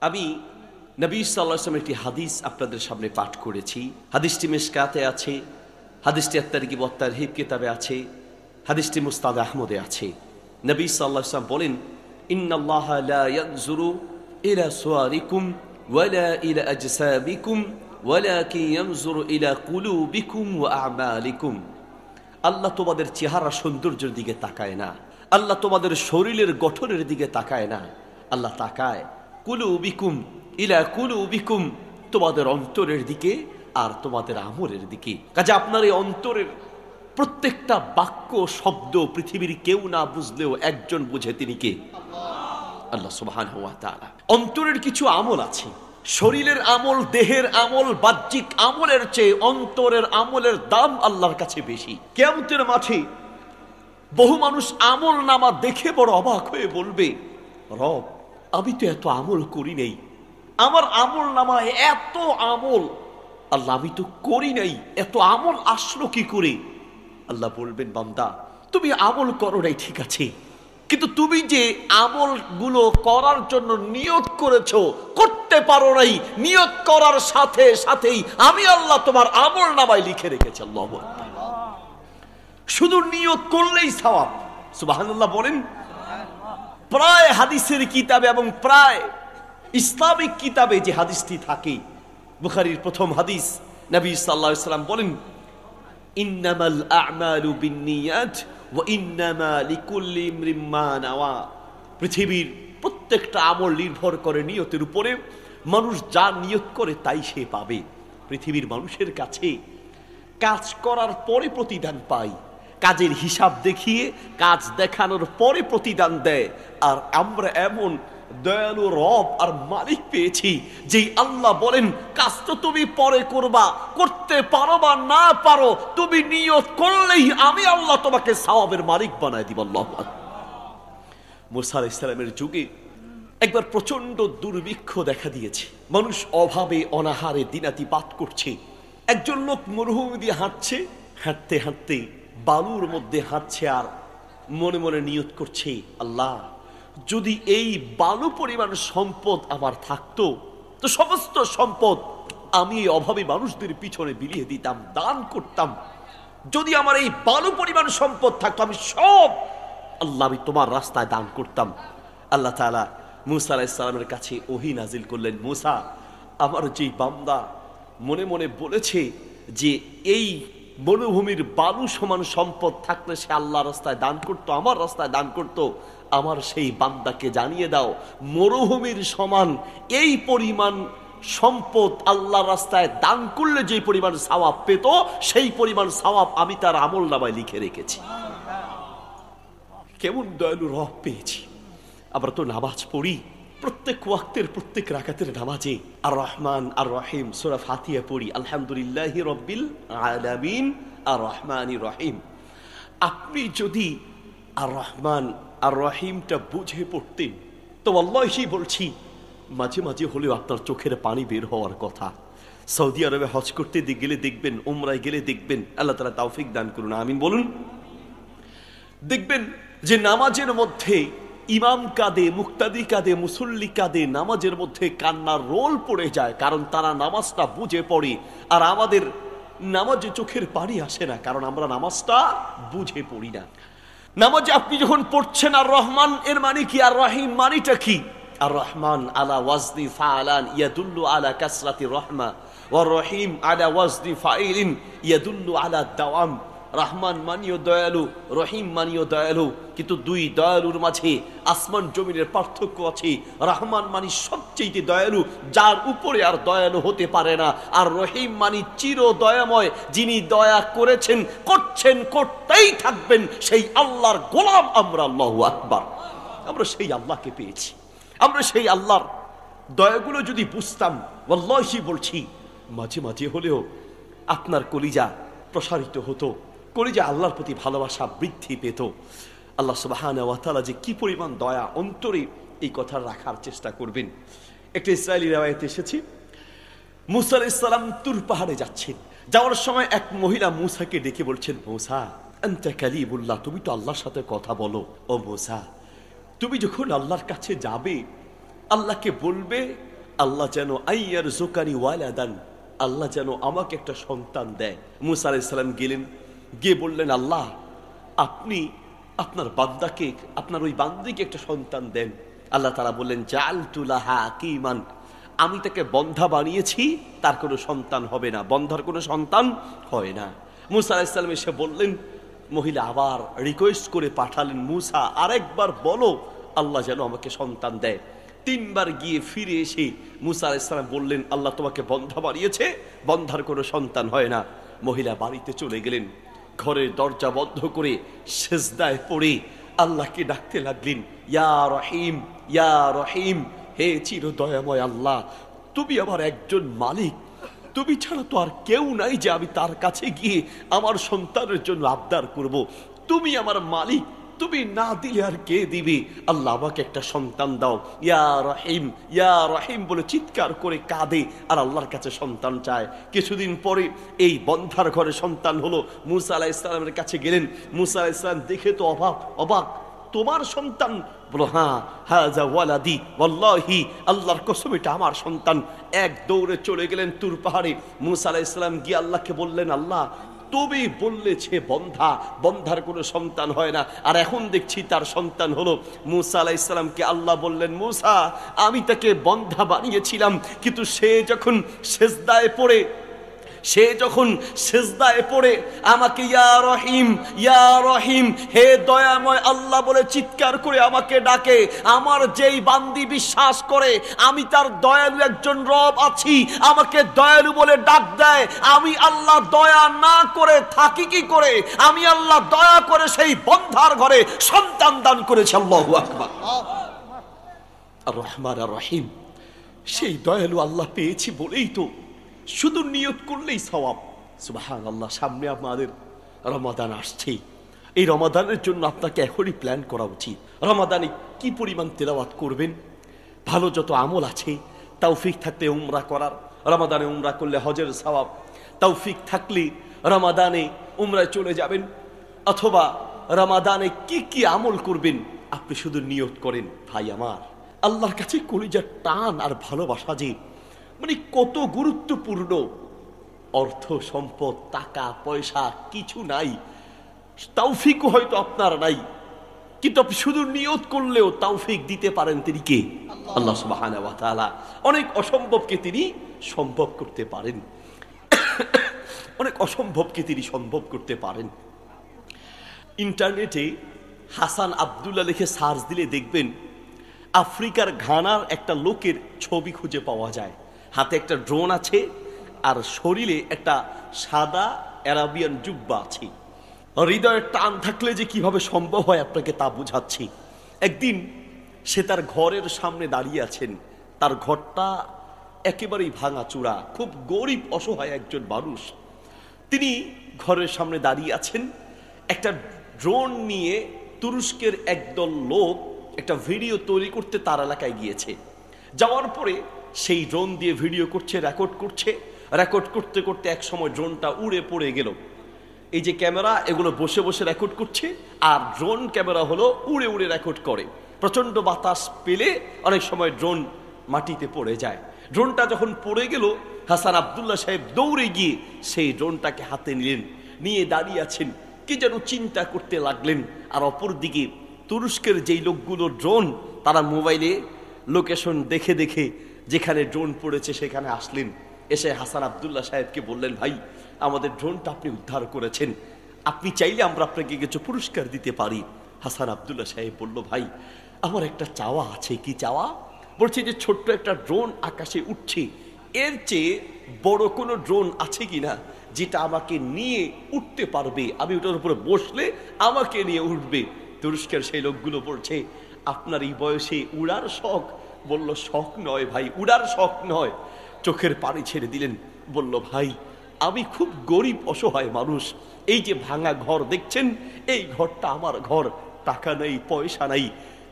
আমি নবী সাল্লাল্লাহু আলাইহি ওয়াসাল্লামের একটি হাদিস আপনাদের সামনে পাঠ করেছি। হাদিসটি মিশকাতে আছে, হাদিসটি আত-তারগিব ওয়াত তারহিব কিতাবে আছে, হাদিসটি মুসনাদ আহমদে আছে। নবী সাল্লাল্লাহু আলাইহি ওয়াসাল্লাম বলেন, ইন্নাল্লাহা লা ইয়ানজুরু ইলা সুওয়ারিকুম ওয়ালা ইলা আজসাবিকুম ওয়ালাকিন ইয়ানজুরু ইলা কুলুবিকুম ওয়া আমালিকুম। আল্লাহ তোমাদের চেহারা সৌন্দর্যের দিকে তাকায় না, আল্লাহ তোমাদের শরীরের গঠনের দিকে তাকায় না, আল্লাহ তাকায় কুলুবিকুম ইলা কুলুবিকুম, তোমাদের অন্তরের দিকে আর তোমাদের আমলের দিকে। কাজে আপনার এই অন্তরের প্রত্যেকটা বাক্য শব্দ পৃথিবীর কেউ না বুঝলেও একজন বুঝে, তিনি কে? আল্লাহ সুবহানাহু ওয়া তাআলা। অন্তরের কিছু আমল আছে, শরীরের আমল, দেহের আমল, বাহ্যিক আমলের চেয়ে অন্তরের আমলের দাম আল্লাহর কাছে বেশি। কিয়ামতের মাঠে বহু মানুষ আমল নামা দেখে বড় অবাক হয়ে বলবে, রব আমি তো এত আমল করি নাই, আমার আমল নামায় এত আমল, আল্লাহ আমি তো করি নাই, এত আমল আসলো কি করে? আল্লাহ বলবেন, বান্দা তুমি আমল করো নাই ঠিক আছে, কিন্তু তুমি যে আমলগুলো করার জন্য নিয়ত করেছো করতে পারো নাই, নিয়ত করার সাথে সাথেই আমি আল্লাহ তোমার আমল নামায় লিখে রেখেছি। আল্লাহু আকবার। শুধু নিয়ত করলেই সওয়াব। সুবহানাল্লাহ বলেন। প্রায় হাদিসের কিতাবে এবং প্রায় ইসলামিক কিতাবে যে হাদিসটি থাকে, বুখারীর প্রথম হাদিস, নবী সাল্লাল্লাহু আলাইহি ওয়াসাল্লাম বলেন, ইন্নামাল আ'মালু বিন্নিয়াত ওয়া ইন্নামা লিকুল্লি ইমরিম মা নাওয়া। পৃথিবীর প্রত্যেকটা আমল নির্ভর করে নিয়তের উপরে, মানুষ যা নিয়ত করে তাই সে পাবে। পৃথিবীর মানুষের কাছে কাজ করার পরে প্রতিদান পায়, কাজের হিসাব দেখিয়ে কাজ দেখানোর পরে প্রতিদান দেয়। আর আমরা এমন দয়ালু রব আর মালিক পেয়েছি যেই আল্লাহ বলেন, কাজ তো তুমি পরে করবা, করতে পারো বা না পারো, তুমি নিয়ত করলেই আমি আল্লাহ তোমাকে সওয়াবের মালিক বানায় দিব। আল্লাহু আকবার। মুসা আলাইহিস সালামের যুগে একবার প্রচন্ড দুর্ভিক্ষ দেখা দিয়েছে, মানুষ অভাবে অনাহারে দিনাতিপাত করছে। একজন লোক মরুভূমি দিয়ে হাঁটছে, হাঁটতে হাঁটতে বালুর মধ্যে হাঁটছে আর মনে মনে নিয়ত করছে, আল্লাহ যদি এই বালু পরিমাণ সম্পদ আমার থাকতো তো সমস্ত সম্পদ আমি এই অভাবী মানুষদের পিছনে বিলিয়ে দিতাম, দান করতাম। যদি আমার এই বালু পরিমাণ সম্পদ থাকতো আমি সব আল্লাহ আমি তোমার রাস্তায় দান করতাম। আল্লাহ তাআলা মুসা আলাইহিস সালামের কাছে ওহী নাজিল করলেন, মুসা আমার যেই বান্দা মনে মনে বলেছে যে এই মরুভূমির বালু সমান সম্পদ থাকলে সে আল্লাহর রাস্তায় দান করতো, আমার রাস্তায় দান করতো, আমার সেই বান্দাকে জানিয়ে দাও মরুভূমির সমান এই পরিমাণ সম্পদ আল্লাহর রাস্তায় দান করলে যে পরিমাণ সওয়াব পেত, সেই পরিমাণ সওয়াব আমি তার আমল নামায় লিখে রেখেছি। কেমন দয়ালু রব পেয়েছি। আমরা তো নামাজ পড়ি, প্রত্যেক ওয়াক্তের প্রত্যেক রাকাতের নামাজে আর রহমান আর রহিম সূরা ফাতিহা পড়ি, আলহামদুলিল্লাহি রাব্বিল আলামিন আর রহমানির রহিম। আপনি যদি আর রহমান আর রহিমটা বুঝে পড়তেন তো আল্লাহি বলছি মাঝে মাঝে হলেও আপনার চোখের পানি বের হওয়ার কথা। সৌদি আরবে হজ করতে গেলে দেখবেন, উমরায় গেলে দেখবেন, আল্লাহ তাআলা তৌফিক দান করুন, আমিন বলুন। দেখবেন যে নামাজের মধ্যে ইমাম কাঁদে, মুক্তাদি কাঁদে, মুসল্লি কাঁদে, নামাজের মধ্যে কান্নার রোল পড়ে যায়, কারণ তারা নামাজটা বুঝে পড়ে। আর আমাদের নামাজে চোখের পানি আসে না, কারণ আমরা নামাজটা বুঝে পড়ি না। নামাজে আপনি যখন পড়ছেন আর রহমান এর মানে কি, আর রহিম মানিটা কি? আর রহমান আলা ওয়াজনি ফাআলান ইয়াদুল্লু আলা কাসরাতি রহমা, ওয়ার রহিম আলা ওয়াজনি ফাইলিন ইয়াদুল্লু আলা দাওয়াম। রহমান মানিও দয়ালু, রহিম মানিও দয়ালু, কিন্তু দুই দয়ালুর মাঝে আসমান জমিনের পার্থক্য আছে। রহমান মানি সবচেয়ে দয়ালু, যার উপরে আর দয়ালু হতে পারে না। আর রহিম মানি চির দয়াময়, যিনি দয়া করেছেন, করছেন, করতেই থাকবেন, সেই আল্লাহর গোলাম আমরা। আল্লাহু আকবার। আমরা সেই আল্লাহকে পেয়েছি। আমরা সেই আল্লাহর দয়াগুলো যদি বুঝতাম, আল্লাহি বলছি মাঝে মাঝে হলেও আপনার কলিজা প্রসারিত হতো, কলিজা আল্লাহর প্রতি ভালোবাসা বৃদ্ধি পেত। আল্লাহ সুবহানাহু ওয়া তাআলা যে কি পরিমাণ দয়া অন্তরে, এই কথা রাখার চেষ্টা করবেন। একটা ইসরায়েলি রওয়ায়াতে এসেছে, মুসা আলাইহিস সালাম তুর পাহাড়ে যাচ্ছেন, যাওয়ার সময় এক মহিলা মুসাকে ডেকে বলছেন, মুসা আনতা কালিমুল্লাহ, তুমি তো আল্লাহর সাথে কথা বলো। ও মুসা, তুমি যখন আল্লাহর কাছে যাবে আল্লাহকে বলবে, আল্লাহ যেন আইয়ার জোকারি ওয়ালাদান, আল্লাহ যেন আমাকে একটা সন্তান দেয়। মুসা আলাইহিস সালাম গেলেন, গিয়ে বললেন, আল্লাহ আপনি আপনার বান্দাকে, আপনার ওই বান্দিকে একটা সন্তান দেন। আল্লাহ তাআলা বললেন, জাআলতু লাহা আকিমান, আমি তাকে বন্ধা বানিয়েছি, তার কোনো সন্তান হবে না, বন্ধার কোনো সন্তান হয় না। মুসা আলাইহিস সালাম এসে বললেন, মহিলা আবার রিকোয়েস্ট করে পাঠালেন, মুসা আরেকবার বলো আল্লাহ যেন আমাকে সন্তান দেয়। 3 বার গিয়ে ফিরে এসে মুসা আলাইহিস সালাম বললেন, আল্লাহ তোমাকে বন্ধা বানিয়েছে, বন্ধার কোনো সন্তান হয় না। মহিলা বাড়িতে চলে গেলেন, ঘরের দরজা বন্ধ করে সেজদায় পড়ে আল্লাহকে ডাকতে লাগলেন, ইয়া রহিম, ইয়া রহিম, হে চির দয়াময় আল্লাহ, তুমি আমার একজন মালিক, তুমি ছাড়া তো আর কেউ নাই যে আমি তার কাছে গিয়ে আমার সন্তানের জন্য আবদার করব। তুমি আমার মালিক, তুমি না দিলে আর কে দিবে? আল্লাহ আমাকে একটা সন্তান দাও, ইয়া রহিম, ইয়া রহিম বলে চিৎকার করে কাঁদে আর আল্লাহর কাছে সন্তান চায়। কিছুদিন পরে এই বন্ধার ঘরে সন্তান হলো। মুসা আলাইহিস সালামের কাছে গেলেন, মুসা আলাইহিস সালাম দেখে তো অবাক, তোমার সন্তান? বলো, হ্যাঁ, হাযা ওয়ালাদি ওয়াল্লাহি, আল্লাহর কসম এটা আমার সন্তান। এক দৌড়ে চলে গেলেন তুর পাহাড়ে। মুসা আলাইহিস সালাম গিয়ে আল্লাহকে বললেন, আল্লাহ তুমি বললেছে বন্ধা, বন্ধার কোনো সন্তান হয় না, আর এখন দেখছি তার সন্তান হলো। মুসা আলাইহিস সালামকে আল্লাহ বললেন, মুসা আমি তাকে বন্ধা বানিয়েছিলাম, কিন্তু সে যখন সেজদায় পড়ে আমাকে ইয়া রহিম, ইয়া রহিম, হে দয়াময় আল্লাহ বলে চিৎকার করে আমাকে ডাকে, আমার যেই বান্দি বিশ্বাস করে আমি তার দয়ালু একজন রব আছি, আমাকে দয়ালু বলে ডাক দেয়, আমি আল্লাহ দয়া না করে থাকি কি করে? আমি আল্লাহ দয়া করে সেই বন্ধার ঘরে সন্তান দান করেছি। আল্লাহু আকবার। আর রহমান আর রহিম, সেই দয়ালু আল্লাহ পেয়েছি বলেই তো শুধু নিয়ত করলেই সওয়াব। সুবহানাল্লাহ। সামনে আমাদের রমাদান আসছে, এই রমাদানের জন্য আপনাকে এখনই প্ল্যান করা উচিত। রমাদানে কি পরিমাণ তেলাওয়াত করবেন, ভালো যত আমল আছে, তৌফিক থাকলে উমরা করার, রমাদানে উমরা করলে হজের সওয়াব, তৌফিক থাকলে রমাদানে উমরায় চলে যাবেন, অথবা রমাদানে কি কি আমল করবেন আপনি শুধু নিয়ত করেন। ভাই আমার, আল্লাহর কাছে কলিজার টান আর ভালোবাসা যে মানে কত গুরুত্বপূর্ণ। অর্থ সম্পদ, টাকা পয়সা কিছু নাই, তৌফিকও হয়তো আপনার নাই, কিন্তু আপনি শুধু নিয়ত করলেও তৌফিক দিতে পারেন তিনি কে? আল্লাহ সুবহানাহু ওয়া তাআলা। অনেক অসম্ভবকে তিনি সম্ভব করতে পারেন, অনেক অসম্ভবকে তিনি সম্ভব করতে পারেন। ইন্টারনেটে হাসান আব্দুল্লাহ লিখে সার্চ দিলে দেখবেন আফ্রিকার ঘানার একটা লোকের ছবি খুঁজে পাওয়া যায়। হাতে একটা ড্রোন আছে আর শরীরে একটা সাদা আরাবিয়ান জুব্বা আছে। হৃদয়ের টান থাকলে যে কিভাবে সম্ভব হয় আপনাকে তা বুঝাচ্ছি। একদিন সে তার ঘরের সামনে দাঁড়িয়ে আছেন, তার ঘরটা একেবারেই ভাঙাচূড়া, খুব গরিব অসহায় একজন মানুষ। তিনি ঘরের সামনে দাঁড়িয়ে আছেন, একটা ড্রোন নিয়ে তুরস্কের একদল লোক একটা ভিডিও তৈরি করতে তার এলাকায় গিয়েছে। যাওয়ার পরে সেই ড্রোন দিয়ে ভিডিও করছে, রেকর্ড করতে করতে এক সময় ড্রোনটা উড়ে পড়ে গেল। এই যে ক্যামেরা, এগুলো বসে বসে রেকর্ড করছে, আর ড্রোন ক্যামেরা হলো উড়ে উড়ে রেকর্ড করে। প্রচন্ড বাতাস পেলে অনেক সময় ড্রোন মাটিতে পড়ে যায়। ড্রোনটা যখন পড়ে গেল, হাসান আব্দুল্লাহ সাহেব দৌড়ে গিয়ে সেই ড্রোনটাকে হাতে নিলেন, নিয়ে দাঁড়িয়ে আছেন, কি যেন চিন্তা করতে লাগলেন। আর অপরদিকে তুরস্কের যেই লোকগুলো ড্রোন, তারা মোবাইলে লোকেশন দেখে দেখে যেখানে ড্রোন পড়েছে সেখানে আসলেন। এসে হাসান আব্দুল্লাহ সাহেবকে বললেন, ভাই আমাদের ড্রোনটা আপনি উদ্ধার করেছেন, আপনি চাইলে আমরা আপনাকে কিছু পুরস্কার দিতে পারি। হাসান আব্দুল্লাহ সাহেব বলল, ভাই আমার একটা চাওয়া আছে। কি চাওয়া? বলছে যে ছোট্ট একটা ড্রোন আকাশে উঠছে, এর চেয়ে বড় কোনো ড্রোন আছে কিনা যেটা আমাকে নিয়ে উঠতে পারবে, আমি ওটার উপরে বসলে আমাকে নিয়ে উঠবে। তুরস্কের সেই লোকগুলো বলছে, আপনার এই বয়সে উড়ার শখ? বলল, শখ নয় ভাই, উড়ার শখ নয়। চোখের পানি ছেড়ে দিলেন, বলল, ভাই আমি খুব গরিব অসহায় মানুষ, এই যে ভাঙা ঘর দেখছেন, এই ঘরটা আমার ঘর, টাকা নেই পয়সা নাই,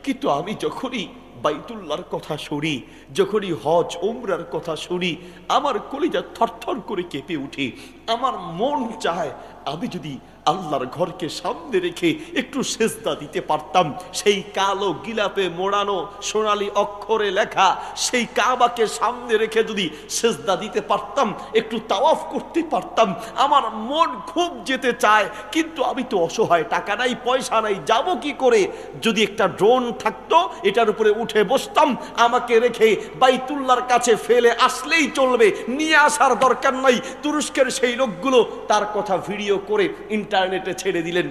কিন্তু আমি যখনই বাইতুল্লাহর কথা শুনি, যখনই হজ উমরার কথা শুনি, আমার কলিজা থরথর করে কেঁপে উঠে। আমার মন চায় আমি যদি আল্লাহর ঘরকে সামনে রেখে একটু সেজদা দিতে পারতাম, সেই কালো গিলাপে মোড়ানো সোনালী অক্ষরে লেখা সেই কাবাকে সামনে রেখে যদি সেজদা দিতে পারতাম, একটু তাওয়াফ করতে পারতাম। আমার মন খুব যেতে চায়, কিন্তু আমি তো অসহায়, টাকা নাই, পয়সা নাই, যাব কি করে? যদি একটা ড্রোন থাকতো, এটার উপরে উঠে বসতাম, আমাকে রেখে বাইতুল্লাহর কাছে ফেলে আসলেই চলবে, নিয়ে আসার দরকার নাই। তুরস্কের সেই লোকগুলো তার কথা ভিডিও করে ইন্টারনেটে ছেড়ে দিলেন।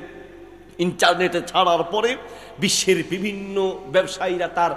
ইন্টারনেটে ছাড়ার পরে বিশ্বের বিভিন্ন ব্যবসায়ীরা তার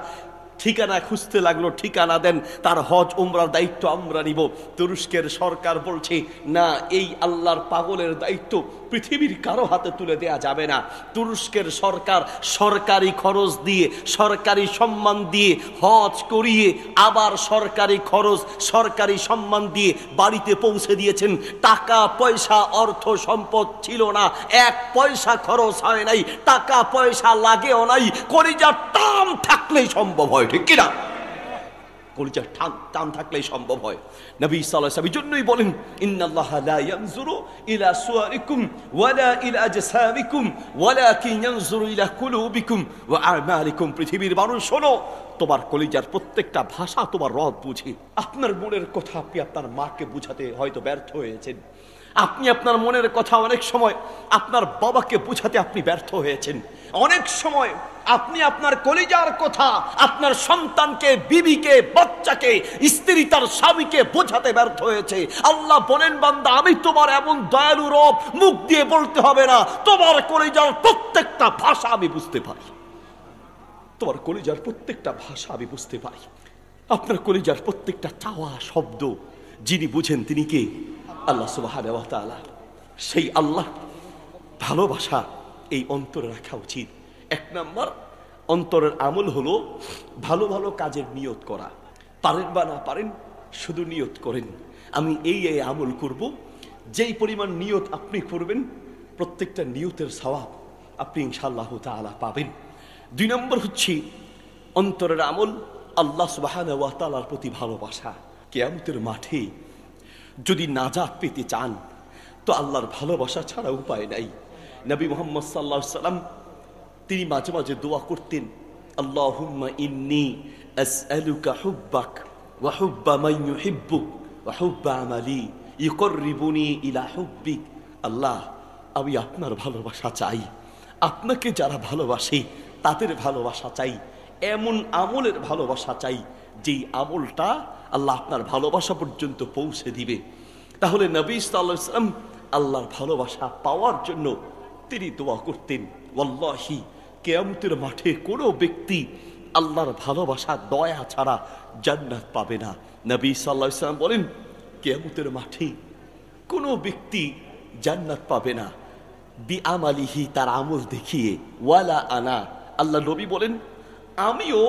ঠিকানা খুঁজতে লাগলো, ঠিকানা দেন, তার হজ উমরার দায়িত্ব আমরা নিব। তুরস্কের সরকার বলছে না, এই আল্লাহর পাগলের দায়িত্ব পৃথিবীর কারো হাতে তুলে দেয়া যাবে না। তুরস্কের সরকার সরকারি খরচ দিয়ে, সরকারি সম্মান দিয়ে হজ করিয়ে আবার সরকারি খরচ, সরকারি সম্মান দিয়ে বাড়িতে পৌঁছে দিয়েছেন। টাকা পয়সা অর্থ সম্পদ ছিল না, এক পয়সা খরচ হয় নাই, টাকা পয়সা লাগেও নাই, কলিজার টান থাকলেই সম্ভব হয়, ঠিক কিনা? কলিজার টান থাকলেই সম্ভব হয়। নবী সাল্লাল্লাহু আলাইহি ওয়াসাল্লাম জন্যই বলেন, ইন্নাল্লাহা লা ইয়ানজুরু ইলা সুওয়ারিকুম ওয়ালা ইলা আজসামিকুম ওয়ালাকিন ইয়ানজুরু ইলা কুলুবিকুম ওয়া আমালিকুম। পৃথিবীর মানুষ শোনো, তোমার কলিজার প্রত্যেকটা ভাষা তোমার রব বুঝে। আপনার মনের কথা আপনি আপনার মাকে বুঝাতে হয়তো ব্যর্থ হয়েছেন, আপনি আপনার মনের কথা অনেক সময় আপনার বাবাকে বুঝাতে আপনি ব্যর্থ হয়েছেন, অনেক সময় আপনি আপনার কলিজার কথা আপনার সন্তানকে, বিবিকে, বাচ্চাকে, স্ত্রী তার স্বামীকে বোঝাতে ব্যর্থ হয়েছে। আল্লাহ বলেন, বান্দা আমি তোমার এমন দয়ালু রব, মুখ দিয়ে বলতে হবে না, তোমার কলিজার প্রত্যেকটা ভাষা আমি বুঝতে পারি, তোমার কলিজার প্রত্যেকটা ভাষা আমি বুঝতে পারি। আপনার কলিজার প্রত্যেকটা চাওয়া শব্দ যিনি বুঝেন তিনি কে? আল্লাহ সুবহানাহু ওয়া তাআলা। সেই আল্লাহ ভালোবাসা এই অন্তরে রাখা উচিত। এক নাম্বার অন্তরের আমল হলো ভালো ভালো কাজের নিয়ত করা। পারেন বা না পারেন, শুধু নিয়ত করেন, আমি এই আমল করব। যেই পরিমাণ নিয়ত আপনি করবেন, প্রত্যেকটা নিয়তের সওয়াব আপনি ইনশাআল্লাহ তাআলা পাবেন। 2 নম্বর হচ্ছে অন্তরের আমল আল্লাহ সুবহানাহু ওয়া তাআলার প্রতি ভালোবাসা। কিয়ামতের মাঠে যদি নাজাত পেতে চান, তো আল্লাহর ভালোবাসা ছাড়া উপায় নাই। নবী মুহাম্মদ সাল্লাল্লাহু আলাইহি ওয়াসাল্লাম তিনি মাঝে মাঝে দোয়া করতেন, আল্লাহুম্মা ইন্নী আসআলুকা হুব্বাক ওয়া হুব্বা মান ইউহিব্বুক ওয়া হুব্বা আমালি ইউকররিবুনি ইলা হুব্বিক। আল্লাহ, আমি আপনার ভালোবাসা চাই, আপনাকে যারা ভালোবাসে তাদের ভালোবাসা চাই, এমন আমলের ভালোবাসা চাই যেই আমলটা আল্লাহ আপনার ভালোবাসা পর্যন্ত পৌঁছে দিবে। তাহলে নবী সাল্লাল্লাহু আলাইহি ওয়াসাল্লাম আল্লাহর ভালোবাসা পাওয়ার জন্য তিনি দোয়া করতেন। ওয়াল্লাহি, কিয়ামতের মাঠে কোনো ব্যক্তি আল্লাহর ভালোবাসা দয়া ছাড়া জান্নাত পাবে না। নবী সাল্লাল্লাহু আলাইহি ওয়াসাল্লাম বলেন, কিয়ামতের মাঠে কোনো ব্যক্তি জান্নাত পাবে না বিআমালিহি, তার আমল দেখিয়ে, ওয়ালা আনা, আল্লাহ নবী বলেন আমিও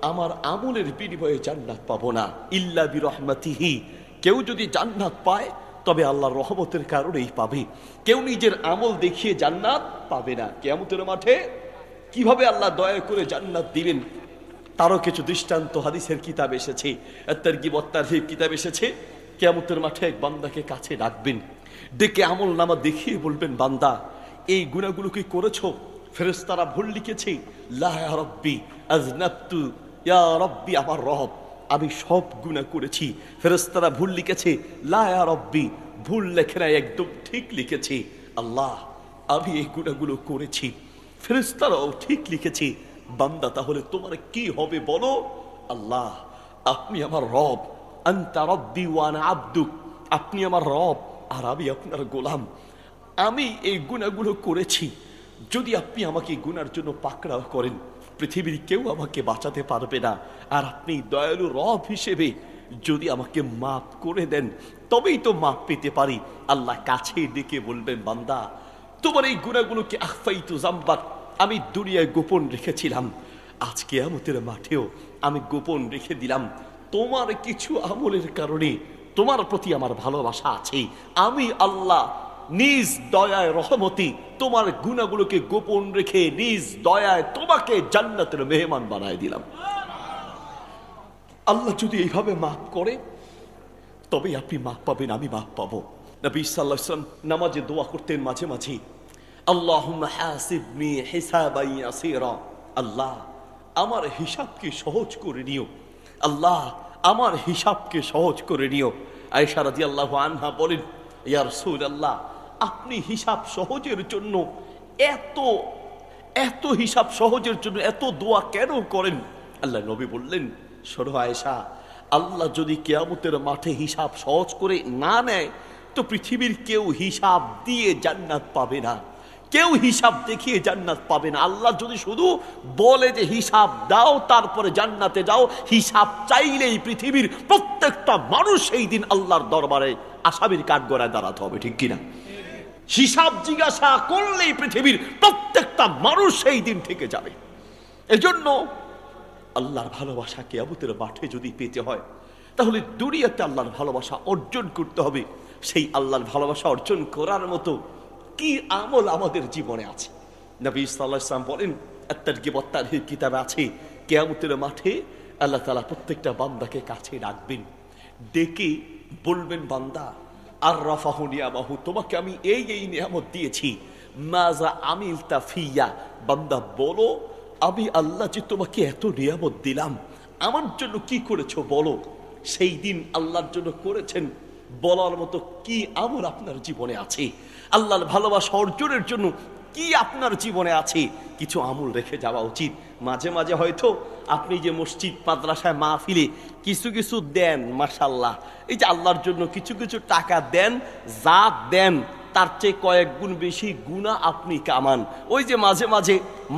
আমার আমলের বিনিময়ে জান্নাত পাবো না, ইল্লা বিরহমাতিহি, কেউ যদি জান্নাত পায় তবে আল্লাহর রহমতের কারণেই পাবে, কেউ নিজের আমল দেখিয়ে জান্নাত পাবে না। কিয়ামতের মাঠে কিভাবে আল্লাহ দয়া করে জান্নাত দিবেন তারও কিছু দৃষ্টান্ত হাদিসের কিতাব এসেছে, আত-তারগিব ওয়াত-তারহিব কিতাব এসেছে। কিয়ামতের মাঠে এক বান্দাকে কাছে ডাকবেন, ডেকে আমল নামা দেখিয়ে বলবেন, বান্দা এই গুনাহগুলো কি করেছো? ফেরেশতারা ভুল লিখেছে, লা ইয়া রাব্বি আযনাবতু, ইয়া রাব্বি, আমার রব আমি সব গুনাহ করেছি। ফেরেশতারা ভুল লিখেছে, লা ইয়া রাব্বি, ভুল লেখে নাই, একদম ঠিক লিখেছে, আল্লাহ আমি এই গুনাহগুলো করেছি। ফেরেশতারাও ঠিক লিখেছে। বান্দা তাহলে তোমার কি হবে বলো? আল্লাহ আপনি আমার রব, আনতা রাব্বি ওয়া আনা আবদুক, আপনি আমার রব আর আমি আপনার গোলাম, আমি এই গুনাহগুলো করেছি, যদি আপনি আমাকে গুনার জন্য পাকড়াও করেন পৃথিবীর কেউ আমাকে বাঁচাতে পারবে না, আর আপনি দয়ালু রব হিসেবে যদি আমাকে মাফ করে দেন তবেই তো মাফ পেতে পারি। আল্লাহ কাছে ডেকে বলবেন, বান্দা তোমার এই গুনাহগুলোকে আখফাইতু যামবাক, আমি দুনিয়ায় গোপন রেখেছিলাম, আজকে কিয়ামতের মাঠেও আমি গোপন রেখে দিলাম। তোমার কিছু আমলের কারণে তোমার প্রতি আমার ভালোবাসা আছে, আমি আল্লাহ নিজ দয়ায় রহমতি তোমার গুনাহগুলোকে গোপন রেখে নিজ দয়ায় তোমাকে জান্নাতের মেহমান বানায় দিলাম। আল্লাহ যদি এইভাবে মাফ করে তবে আপনি মাফ পাবেন, আমি মাফ পাবো। নবী সাল্লাল্লাহু আলাইহি ওয়াসাল্লাম নামাজে দোয়া করতেন মাঝে মাঝে, আল্লাহুম্মা হাসিবনি হিসাবান ইয়াসীরা, আল্লাহ আমার হিসাবকে সহজ করে নিও, আল্লাহ আমার হিসাবকে সহজ করে নিও। আয়েশা রাদিয়াল্লাহু আনহা বলেন, ইয়া রাসূলুল্লাহ, আপনি হিসাব সহজের জন্য এত এত হিসাব সহজের জন্য এত দোয়া কেন করেন? আল্লাহ নবী বললেন, শোনো আয়েশা, আল্লাহ যদি কিয়ামতের মাঠে হিসাব সহজ করে না নেয় তো পৃথিবীর কেউ হিসাব দিয়ে জান্নাত পাবে না, কেউ হিসাব দেখিয়ে জান্নাত পাবে না। আল্লাহ যদি শুধু বলে যে হিসাব দাও তারপরে জান্নাতে যাও, হিসাব চাইলেই পৃথিবীর প্রত্যেকটা মানুষ সেই দিন আল্লাহর দরবারে আসামির কাঠগড়ায় দাঁড়াতে হবে, ঠিক কিনা? হিসাব জিজ্ঞাসা করলেই পৃথিবীর প্রত্যেকটা মানুষ সেই দিন থেকে যাবে। এজন্য আল্লাহর ভালোবাসা কিয়ামতের মাঠে যদি পেতে হয় তাহলে দুনিয়াতে আল্লাহর ভালোবাসা অর্জন করতে হবে। সেই আল্লাহর ভালোবাসা অর্জন করার মতো কি আমল আমাদের জীবনে আছে? নবী সাল্লাল্লাহু আলাইহি ওয়াসাল্লাম বলেন, আত-তারগীব ওয়াত-তারহীব কিতাবে আছে, কিয়ামতের মাঠে আল্লাহ তাআলা প্রত্যেকটা বান্দাকে কাছে ডাকবেন, ডেকে বলবেন, বান্দা আররাফাহু নিয়ামাহু, তোমাকে আমি এই এই নিয়ামত দিয়েছি, মাজা আমিলতা ফিয়া, বান্দা বলো আমি আল্লাহ যে তোমাকে এত নিয়ামত দিলাম আমার জন্য কি করেছো বলো। সেই দিন আল্লাহর জন্য করেছেন বলার মতো কি আমল আপনার জীবনে আছে? আল্লাহর ভালোবাসা অর্জনের জন্য কি আপনার জীবনে আছে? কিছু আমল রেখে যাওয়া উচিত। মাঝে মাঝে হয়তো আপনি যে মসজিদ মাদ্রাসায় মাহফিলে কিছু কিছু দেন, মাশাআল্লাহ, এই যে আল্লাহর জন্য কিছু কিছু টাকা দেন, যা দেন তার চেয়ে কয়েক গুণ বেশি গুনাহ আপনি কামান। ওই যে মাঝে মাঝে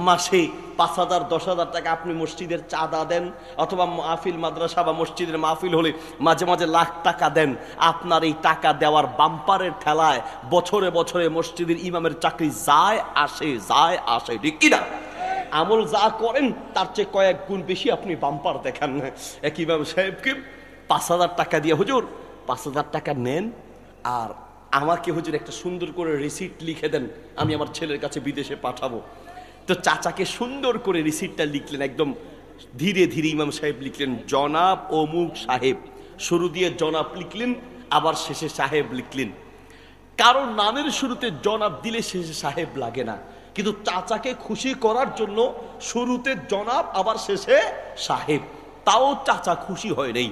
মাসে 5,000 10,000 টাকা আপনি মসজিদের চাঁদা দেন, অথবা মাহফিল মাদ্রাসা বা মসজিদের মাহফিল হলে মাঝে মাঝে লাখ টাকা দেন। আপনার এই টাকা দেওয়ার বাম্পারের ঠেলায় বছরে বছরে মসজিদের ইমামের চাকরি যায় আসে, ঠিক কিনা? আমল যা করেন তার চেয়ে কয়েক গুণ বেশি আপনি বাম্পার দেখান। এক ইমাম সাহেবকে 5,000 টাকা দিয়ে, হুজুর 5,000 টাকা নেন আর আমাকে হুজুর একটা সুন্দর করে রিসিট লিখে দেন, আমি আমার ছেলের কাছে বিদেশে পাঠাবো। তো চাচাকে সুন্দর করে রিসিটটা লিখলেন, একদম ধীরে ধীরে ইমাম সাহেব লিখলেন, জনাব অমুক সাহেব, শুরু দিয়ে জনাব লিখলেন, আবার শেষে সাহেব লিখলেন। কারণ নামের শুরুতে জনাব দিলে শেষে সাহেব লাগে না, কিন্তু চাচাকে খুশি করার জন্য শুরুতে জনাব আবার শেষে সাহেব, তাও চাচা খুশি হয় নাই।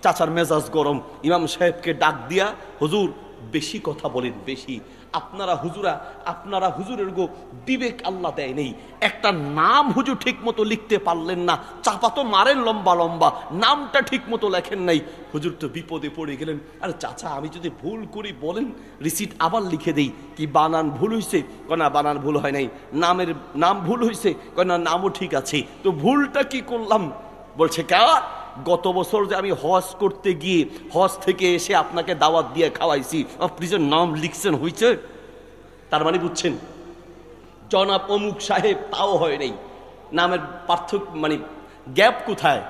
চাচার মেজাজ গরম, ইমাম সাহেবকে ডাক দিয়া, হুজুর বেশি কথা বলেন, বেশি আপনারা হুজুরের গো বিবেক আল্লাহ দেয় নেই, একটা নাম হুজুর ঠিক মতো লিখতে পারলেন না, চাপা তো মারেন লম্বা লম্বা, নামটা ঠিক মতো লেখেন নাই। হুজুর তো বিপদে পড়ে গেলেন, আরে চাচা আমি যদি ভুল করি বলেন, রিসিট আবার লিখে দেই, কি বানান ভুল হয়েছে? না বানান ভুল হয় নাই। নাম ভুল হয়েছে? না নামও ঠিক আছে। তো ভুলটা কি করলাম? বলছে গত বছর যে আমি হজ করতে গিয়ে হজ থেকে এসে আপনাকে দাওয়াত দিয়ে খাওয়াইছি, আপনি যে নাম লিখছেন হয়েছে? তার মানে বুঝছেন, জনাব অমুক সাহেব তাও হয় নাই, নামের পার্থক্য মানে গ্যাপ কোথায়?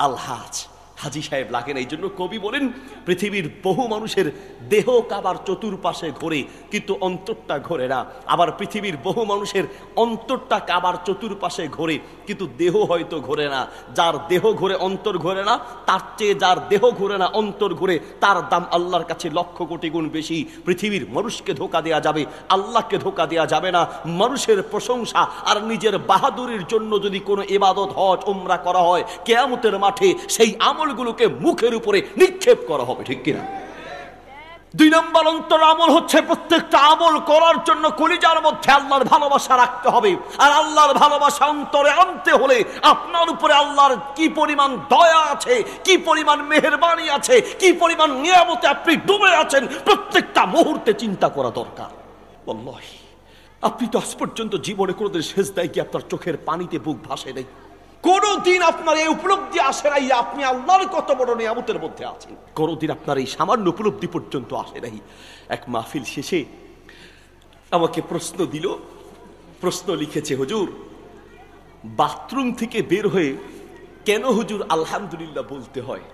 আলহাজ, হাজি সাহেব লাগে না। এই জন্য কবি বলেন, পৃথিবীর বহু মানুষের দেহ কাবার চতুর্পাশে ঘোরে কিন্তু অন্তরটা ঘোরে না, আবার পৃথিবীর বহু মানুষের অন্তরটা কাবার চতুর্পাশে ঘোরে কিন্তু দেহ হয়তো ঘোরে না। যার দেহ ঘোরে অন্তর ঘোরে না, তার চেয়ে যার দেহ ঘোরে না অন্তর ঘোরে, তার দাম আল্লাহর কাছে লক্ষ কোটি গুণ বেশি। পৃথিবীর মানুষকে ধোঁকা দেওয়া যাবে, আল্লাহকে ধোঁকা দেওয়া যাবে না। মানুষের প্রশংসা আর নিজের বাহাদুরির জন্য যদি কোনো ইবাদত হজ উমরা করা হয়, কিয়ামতের মাঠে সেই আমলগুলোকে মুখের উপরে নিক্ষেপ করা হবে, ঠিক কিনা? 2 নম্বর অন্তর আমল হচ্ছে, প্রত্যেকটা আমল করার জন্য কলিজার মধ্যে আল্লাহর ভালোবাসা রাখতে হবে। আর আল্লাহর ভালোবাসা অন্তরে আনতে হলে আপনার উপরে আল্লাহর কি পরিমাণ দয়া আছে, কি পরিমাণ মেহেরবানি আছে, কি পরিমাণ নিয়ামতে আপনি ডুবে আছেন, প্রত্যেকটা মুহূর্তে চিন্তা করা দরকার। আল্লাহি, আপনি তো আজ পর্যন্ত জীবনে কোনোদিন সেজদায় কি আপনার চোখের পানিতে বুক ভাসে নাই? কোনদিন আপনার এই উপলব্ধি আসে নাই আপনি আল্লাহর কত বড় নিয়ামতের মধ্যে আছেন? কোনদিন আপনার এই সামান্য উপলব্ধি পর্যন্ত আসে নাই? এক মাহফিল শেষে আমাকে প্রশ্ন লিখেছে, হুজুর বাথরুম থেকে বের হয়ে কেন হুজুর আলহামদুলিল্লাহ বলতে হয়?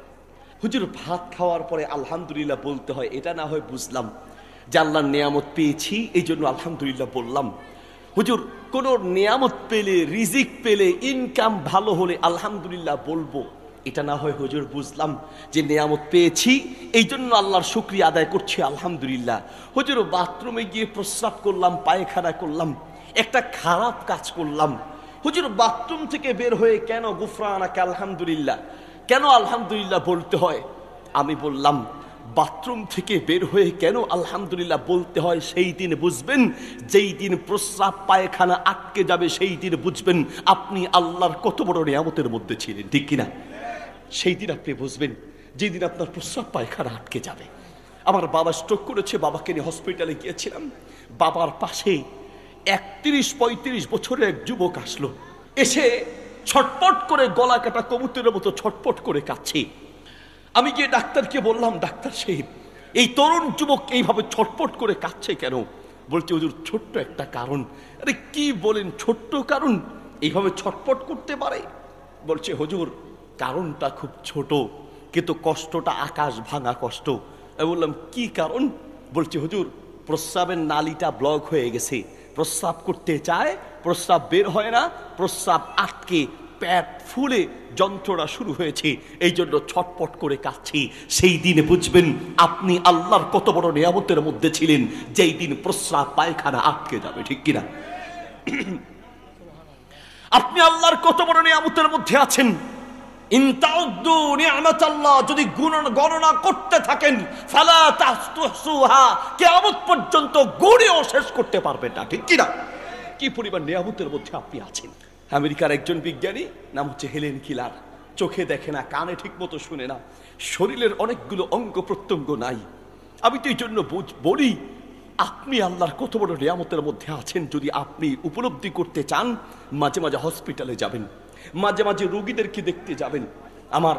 হুজুর ভাত খাওয়ার পরে আলহামদুলিল্লাহ বলতে হয়, এটা না হয় বুঝলাম যে আল্লাহর নিয়ামত পেয়েছি এই জন্য আলহামদুলিল্লাহ বললাম। হুজুর কোন নিয়ামত পেলে, রিজিক পেলে, ইনকাম ভালো হলে আলহামদুলিল্লাহ বলবো, এটা না হয় হুজুর বুঝলাম যে নিয়ামত পেয়েছি, এই জন্য আল্লাহর শুকরিয়া আদায় করছি আলহামদুলিল্লাহ। হুজুর বাথরুমে গিয়ে প্রস্রাব করলাম, পায়খানা করলাম, একটা খারাপ কাজ করলাম, হুজুর বাথরুম থেকে বের হয়ে কেন গুফরানাকা আলহামদুলিল্লাহ, কেন আলহামদুলিল্লাহ বলতে হয়? আমি বললাম বাথরুম থেকে বের হয়ে কেন আলহামদুলিল্লাহ বলতে হয় সেই দিন বুঝবেন, যেই দিন প্রস্রাব পায়খানা আটকে যাবে সেই দিন বুঝবেন আপনি আল্লাহর কত বড় নিয়ামতের মধ্যে ছিলেন, ঠিক কিনা? সেই দিন আপনি বুঝবেন যেদিন আপনার প্রস্রাব পায়খানা আটকে যাবে। আমার বাবা স্ট্রোক করেছে, বাবাকে নিয়ে হসপিটালে গিয়েছিলাম। বাবার পাশে 31-35 বছরের এক যুবক আসলো, এসে ছটপট করে গলা কাটা কবুতরের মতো ছটপট করে কাঁদছে। আমি গিয়ে ডাক্তারকে বললাম, ডাক্তার সাহেব এই তরুণ যুবক এইভাবে ছটপট করে কাঁদছে কেন? বলছে হুজুর ছোট্ট একটা কারণ। আরে কি বলেন ছোট্ট কারণ এইভাবে ছটপট করতে পারে? বলছে হুজুর কারণটা খুব ছোট কিন্তু কষ্টটা আকাশ ভাঙা কষ্ট। আমি বললাম কি কারণ? বলছে হুজুর প্রস্রাবের নালীটা ব্লক হয়ে গেছে, প্রস্রাব করতে চায়, প্রস্রাব বের হয় না, প্রস্রাব আটকে পেট ফুলে যন্ত্রণা শুরু হয়েছে, এই জন্য ছটপট করে কাঁদছি। সেই দিন বুঝবেন আপনি আল্লাহর কত বড় নিয়ামতের মধ্যে ছিলেন, যেই দিন প্রস্রাব পায়খানা আটকে যাবে, ঠিক কিনা? আপনি আল্লাহর কত বড় নিয়ামতের মধ্যে আছেন। ইনতাউদ্দু নি'মাতাল্লাহ, যদি গণনা করতে থাকেন ফালা তাহসুহা, কিয়ামত পর্যন্ত গণেও শেষ করতে পারবেন না, ঠিক কিনা? কি পরিমাণ নিয়ামতের মধ্যে আপনি আছেন। আমেরিকার একজন বিজ্ঞানী নাম হচ্ছে হেলেন কিলার, চোখে দেখে না, কানে ঠিক মতো শুনে না, শরীরের অনেকগুলো অঙ্গ প্রত্যঙ্গ নাই। আমি তো এই জন্য বলি আপনি আল্লাহর কত বড় নিয়ামতের মধ্যে আছেন। যদি আপনি উপলব্ধি করতে চান মাঝে মাঝে হসপিটালে যাবেন, মাঝে মাঝে রোগীদেরকে দেখতে যাবেন। আমার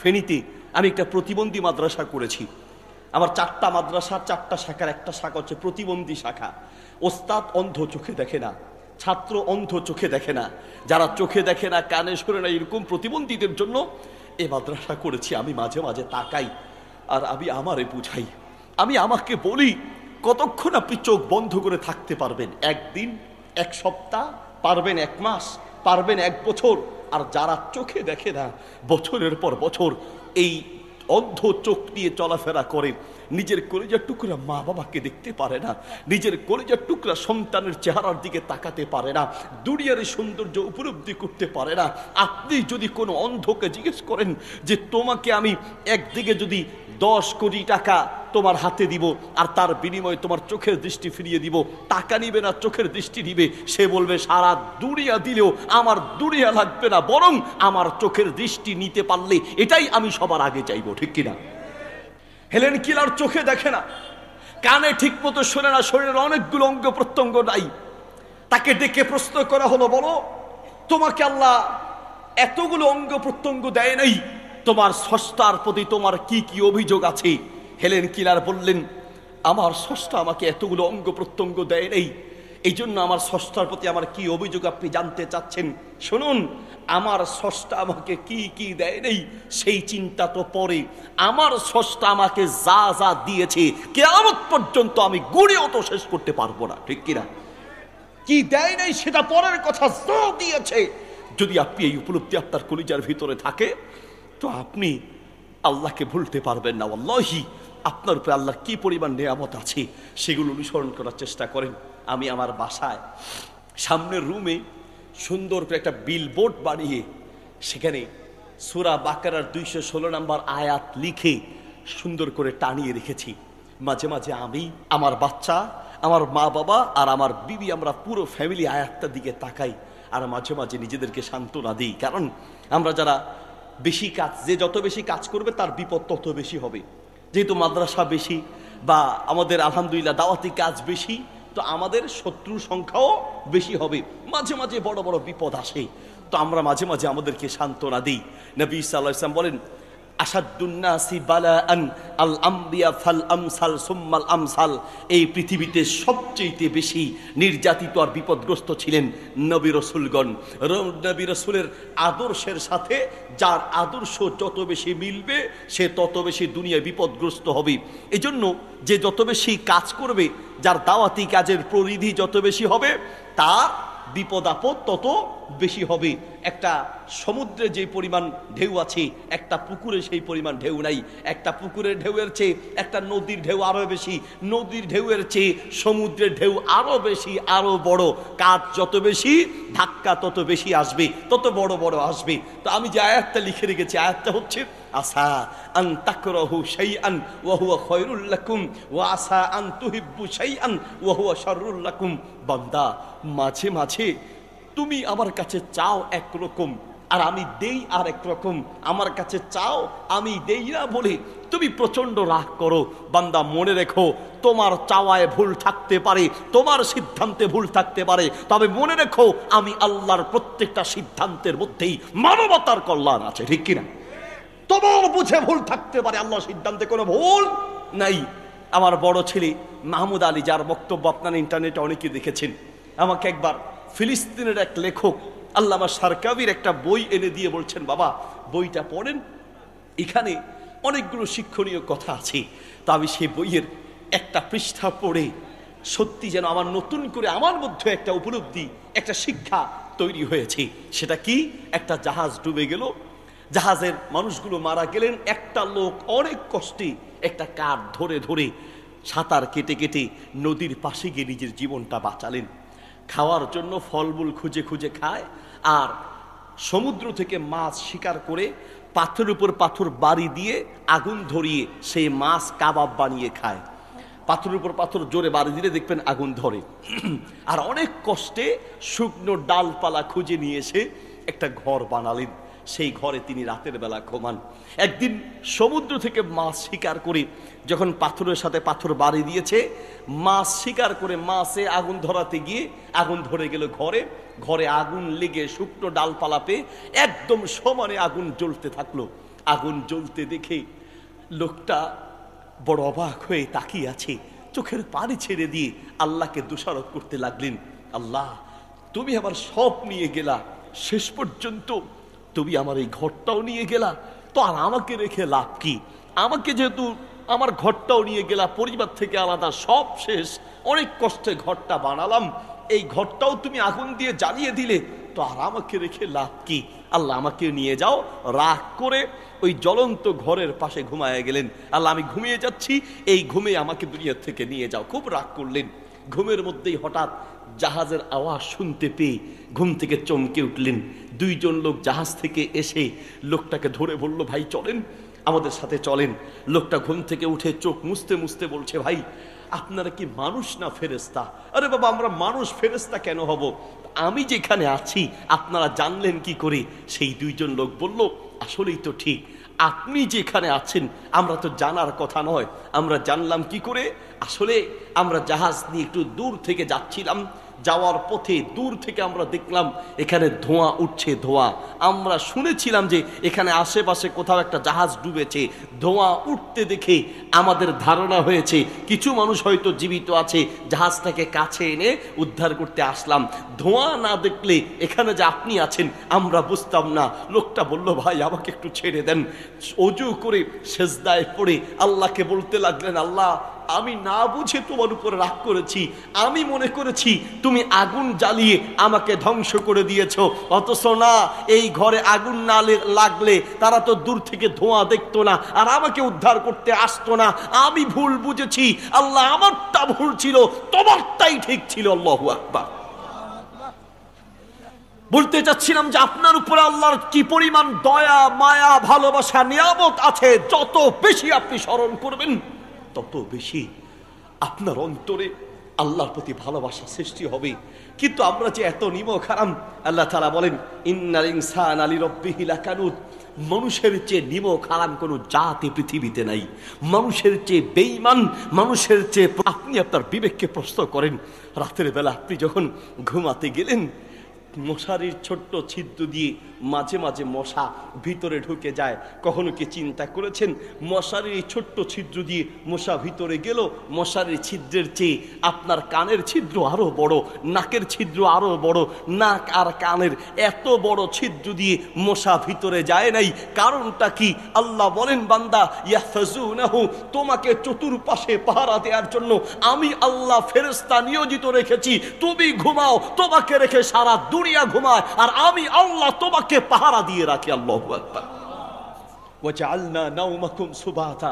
ফেনীতে আমি একটা প্রতিবন্ধী মাদ্রাসা করেছি। আমার 4টা মাদ্রাসার 4টা শাখার একটা শাখা হচ্ছে প্রতিবন্ধী শাখা। ওস্তাদ অন্ধ, চোখে দেখে না, ছাত্র অন্ধ, চোখে দেখে না, যারা চোখে দেখে না কানে শোনে না এরকম প্রতিবন্ধীদের জন্য এই মাদ্রাসা করেছি। আমি মাঝে মাঝে তাকাই আর আমি আমারে বুঝাই, আমি আমাকে বলি কতক্ষণ আপনি চোখ বন্ধ করে থাকতে পারবেন? 1 দিন, 1 সপ্তাহ, পারবেন 1 মাস, পারবেন 1 বছর। আর যারা চোখে দেখে না বছরের পর বছর এই অন্ধ চোখ নিয়ে চলাফেরা করে, নিজের কলিজার টুকরা মা বাবাকে দেখতে পারে না, নিজের কলিজার টুকরা সন্তানের চেহারার দিকে তাকাতে পারে না, দুনিয়ার সৌন্দর্য উপলব্ধি করতে পারে না। আপনি যদি কোনো অন্ধকে জিজ্ঞেস করেন যে তোমাকে আমি একদিকে যদি 10 কোটি টাকা তোমার হাতে দিব আর তার বিনিময়ে তোমার চোখের দৃষ্টি ফিরিয়ে দিব, টাকা নিবে না চোখের দৃষ্টি নিবে, সে বলবে সারা দুনিয়া দিলেও আমার দুনিয়া লাগবে না, বরং আমার চোখের দৃষ্টি নিতে পারলে এটাই আমি সবার আগে চাইবো, ঠিক কিনা? হেলেন কিলার চোখে দেখে না, কানে ঠিক মতো শোনে না, শরীরের অনেকগুলো অঙ্গ প্রত্যঙ্গ নাই। তাকে ডেকে প্রশ্ন করা হলো, বলো তোমাকে আল্লাহ এতগুলো অঙ্গ প্রত্যঙ্গ দেয় নাই, তোমার স্রষ্টার প্রতি তোমার কি কি অভিযোগ আছে? হেলেন কিলার বললেন আমার স্রষ্টা আমাকে এতগুলো অঙ্গ প্রত্যঙ্গ দেয় নাই, এই জন্য আমার স্রষ্টার প্রতি আমার কি অভিযোগ আপনি জানতে চাচ্ছেন? শুনুন, আমার স্রষ্টা আমাকে কি কি দেয় নাই সেই চিন্তা তো পরে, আমার স্রষ্টা আমাকে যা যা দিয়েছে কিয়ামত পর্যন্ত আমি গুণেও তো শেষ করতে পারবো না, ঠিক কিনা? কি দেয় নাই সেটা পরের কথা, যা দিয়েছে যদি আপনি এই উপলব্ধি আপনার কলিজার ভিতরে থাকে তো আপনি আল্লাহকে ভুলতে পারবেন না। আল্লাহি আপনার উপরে আল্লাহর কি পরিমাণ নিয়ামত আছে সেগুলো অনুসরণ করার চেষ্টা করেন। আমি আমার বাসায় সামনের রুমে সুন্দর করে একটা বিলবোর্ড বানিয়ে সেখানে সূরা বাকারার 216 নম্বর আয়াত লিখে সুন্দর করে টানিয়ে রেখেছি। মাঝে মাঝে আমি, আমার বাচ্চা, আমার মা বাবা আর আমার বিবি আমরা পুরো ফ্যামিলি আয়াতটার দিকে তাকাই আর মাঝে মাঝে নিজেদেরকে সান্ত্বনা দিই। কারণ আমরা যারা বেশি কাজ, যে যত বেশি কাজ করবে তার বিপদ তত বেশি হবে। যেহেতু মাদ্রাসা বেশি বা আমাদের আলহামদুলিল্লাহ দাওয়াতি কাজ বেশি, তো আমাদের শত্রুর সংখ্যাও বেশি হবে, মাঝে মাঝে বড় বড় বিপদ আসে। তো আমরা মাঝে মাঝে আমাদেরকে সান্ত্বনা দিই। নবী সাল্লাল্লাহু আলাইহি ওয়াসাল্লাম বলেন আসাদুন্নাসি বালাআন আল আমবিয়া ফাল আমসাল সুম্মাল আমসাল, এই পৃথিবীতে সবচেয়ে বেশি নির্যাতিত আর বিপদগ্রস্ত ছিলেন নবী রাসূলগণ। নবী রাসূলের আদর্শের সাথে যার আদর্শ যত বেশি মিলবে সে তত বেশি দুনিয়ায় বিপদগ্রস্ত হবে। এজন্য যে যত বেশি কাজ করবে, যার দাওয়াতি কাজের পরিধি যত বেশি হবে, তার বিপদ আপদ তত বেশি হবে। একটা সমুদ্রে যে পরিমাণ ঢেউ আছে, একটা পুকুরে সেই পরিমাণ ঢেউ নাই। একটা পুকুরের ঢেউয়ের চেয়ে একটা নদীর ঢেউ আরো বেশি, নদীর ঢেউয়ের চেয়ে সমুদ্রের ঢেউ আরো বেশি, আরো বড়। কাজ যত বেশি, ধাক্কা তত বেশি আসবে, তত বড় বড় আসবে। তো আমি যে আয়াতটা লিখে রেখেছি, আয়াতটা হচ্ছে আসা আন তাকরাহু শাইআন ওয়া হুয়া খায়রুল লাকুম ওয়া আসা আন তুহিব্বু শাইআন ওয়া হুয়া শাররুল লাকুম। বান্দা, মাঝে মাঝে তুমি আমার কাছে চাও একরকম আর আমি দেই আর এক রকম। আমার কাছে চাও, আমি দেই না বলে তুমি প্রচন্ড রাগ করো। বান্দা, মনে রেখো, তোমার চাওয়ায় ভুল থাকতে পারে, তোমার সিদ্ধান্তে ভুল থাকতে পারে, তবে মনে রেখো আমি আল্লাহর প্রত্যেকটা সিদ্ধান্তের মধ্যেই মানবতার কল্যাণ আছে, ঠিক কিনা? তোমার বুঝে ভুল থাকতে পারে, আল্লাহর সিদ্ধান্তে কোনো ভুল নাই। আমার বড় ছেলে মাহমুদ আলী, যার বক্তব্য আপনারা ইন্টারনেটে অনেকে দেখেছেন, আমাকে একবার ফিলিস্তিনের এক লেখক আল্লামা সারকাবির একটা বই এনে দিয়ে বলছেন, বাবা বইটা পড়েন, এখানে অনেকগুলো শিক্ষণীয় কথা আছে। তা আমি সেই বইয়ের একটা পৃষ্ঠা পড়ে সত্যি যেন আমার নতুন করে আমার মধ্যে একটা উপলব্ধি, একটা শিক্ষা তৈরি হয়েছে। সেটা কি? একটা জাহাজ ডুবে গেল, জাহাজের মানুষগুলো মারা গেলেন, একটা লোক অনেক কষ্টে একটা কাঠ ধরে ধরে সাঁতার কেটে কেটে নদীর পাশে গিয়ে নিজের জীবনটা বাঁচালেন। খাওয়ার জন্য ফলমূল খুঁজে খুঁজে খায়, আর সমুদ্র থেকে মাছ শিকার করে পাথরের উপর পাথর বাড়ি দিয়ে আগুন ধরিয়ে সেই মাছ কাবাব বানিয়ে খায়। পাথরের উপর পাথর জোরে বাড়ি দিলে দেখবেন আগুন ধরে। আর অনেক কষ্টে শুকনো ডালপালা খুঁজে নিয়ে এসে একটা ঘর বানালেন, সেই ঘরে তিনি রাতের বেলা ঘুমান। একদিন সমুদ্র থেকে মাছ শিকার করে যখন পাথরের সাথে পাথর বাড়ি দিয়েছে, মাছ শিকার করে মাছে আগুন ধরাতে গিয়ে আগুন ধরে গেল ঘরে। ঘরে আগুন লেগে শুকনো ডালপালা পেয়ে একদম সমানে আগুন জ্বলতে থাকলো। আগুন জ্বলতে দেখে লোকটা বড় অবাক হয়ে তাকিয়ে আছে, চোখের পানি ছেড়ে দিয়ে আল্লাহকে দোষারোপ করতে লাগলেন, আল্লাহ তুমি আমার সব নিয়ে গেলা, শেষ পর্যন্ত তুমি আমার এই ঘরটাও নিয়ে গেলা, তো আর আমাকে রেখে লাভ কি? আমাকে যেহেতু আমার ঘরটাও নিয়ে গেলা, পরিবার থেকে আলাদা, সব শেষ, অনেক কষ্টে ঘরটা বানালাম, এই ঘরটাও তুমি আগুন দিয়ে জ্বালিয়ে দিলে, তো আর আমাকে রেখে লাভ কি? আল্লাহ আমাকে নিয়ে যাও। রাগ করে ওই জ্বলন্ত ঘরের পাশে ঘুমায় গেলেন। আল্লাহ আমি ঘুমিয়ে যাচ্ছি, এই ঘুমে আমাকে দুনিয়া থেকে নিয়ে যাও। খুব রাগ করলেন। ঘুমের মধ্যেই হঠাৎ জাহাজের আওয়াজ শুনতে পেয়ে ঘুম থেকে চমকে উঠলেন। দুইজন লোক জাহাজ থেকে এসে লোকটাকে ধরে বলল, ভাই চলেন, আমাদের সাথে চলেন। লোকটা ঘুম থেকে উঠে চোখ মুছতে মুছতে বলছে, ভাই আপনারা কি মানুষ না ফেরেশতা? আরে বাবা, আমরা মানুষ, ফেরেশতা কেন হব? আমি যেখানে আছি আপনারা জানলেন কি করে? সেই দুইজন লোক বলল, আসলেই তো ঠিক, আপনি যেখানে আছেন আমরা তো জানার কথা নয়, আমরা জানলাম কি করে? আসলে আমরা জাহাজ নিয়ে একটু দূর থেকে যাচ্ছিলাম, যাওয়ার পথে দূর থেকে আমরা দেখলাম এখানে ধোঁয়া উঠছে, ধোঁয়া। আমরা শুনেছিলাম যে এখানে আশেপাশে কোথাও একটা জাহাজ ডুবেছে, ধোঁয়া উঠতে দেখে আমাদের ধারণা হয়েছে কিছু মানুষ হয়তো জীবিত আছে, জাহাজটাকে কাছে এনে উদ্ধার করতে আসলাম। ধোঁয়া না দেখলে এখানে যে আপনি আছেন আমরা বুঝতাম না। লোকটা বলল, ভাই আমাকে একটু ছেড়ে দেন। অজু করে সেজদায় পড়ে আল্লাহকে বলতে লাগলেন, আল্লাহ আমি না বুঝে তোমার উপরে রাগ করেছি, আমি মনে করেছি তুমি আগুন জ্বালিয়ে আমাকে ধ্বংস করে দিয়েছো, অথচ না, এই ঘরে আগুন না লাগলে তারা তো দূর থেকে ধোঁয়া দেখতো না আর আমাকে উদ্ধার করতে আসতো না। আমি ভুল বুঝেছি আল্লাহ, আমারটা ভুল ছিল, তোমারটাই ঠিক ছিল। আল্লাহু আকবার। বলতে চাচ্ছিলাম যে আপনার উপরে আল্লাহর কি পরিমাণ দয়া, মায়া, ভালোবাসা, নিয়ামত আছে। যত বেশি আপনি স্মরণ করবেন তত বেশি আপনার অন্তরে আল্লাহর প্রতি ভালোবাসা সৃষ্টি হবে। কিন্তু আমরা যে এত নিমক হারাম, আল্লাহ তাআলা বলেন, ইন্নাল ইনসানা লিরাব্বিহি লাকানুদ, মানুষের চেয়ে নিমক হারাম কোনো জাতি পৃথিবীতে নাই। মানুষের চেয়ে বেঈমান, মানুষের চেয়ে। আপনি আপনার বিবেককে প্রশ্ন করেন, রাতের বেলা আপনি যখন ঘুমাতে গেলেন, মশারির ছোট্ট ছিদ্র দিয়ে মাঝে মাঝে মশা ভিতরে ঢুকে যায়। কখনো কি চিন্তা করেছেন মশারির এই ছোট্ট ছিদ্র দিয়ে মশা ভিতরে গেল, মশারির ছিদ্রের চেয়ে আপনার কানের ছিদ্র আরো বড়, নাকের ছিদ্র আরো বড়, নাক আর কানের এত বড় ছিদ্র দিয়ে মশা ভিতরে যায় নাই। কারণটা কি? আল্লাহ বলেন বান্দা ইয়াহফাজুনাহু, তোমাকে চতুর্পাশে পাহারা দেওয়ার জন্য আমি আল্লাহ ফেরেশতা নিয়োজিত রেখেছি। তুমি ঘুমাও, তোমাকে রেখে সারা দুনিয়া ঘুমায়, আর আমি আল্লাহ তোমাকে পাহারা দিয়ে রাখি। আল্লাহু আকবার। ওয়াজআলনা নাওমাকুম সুবাতা,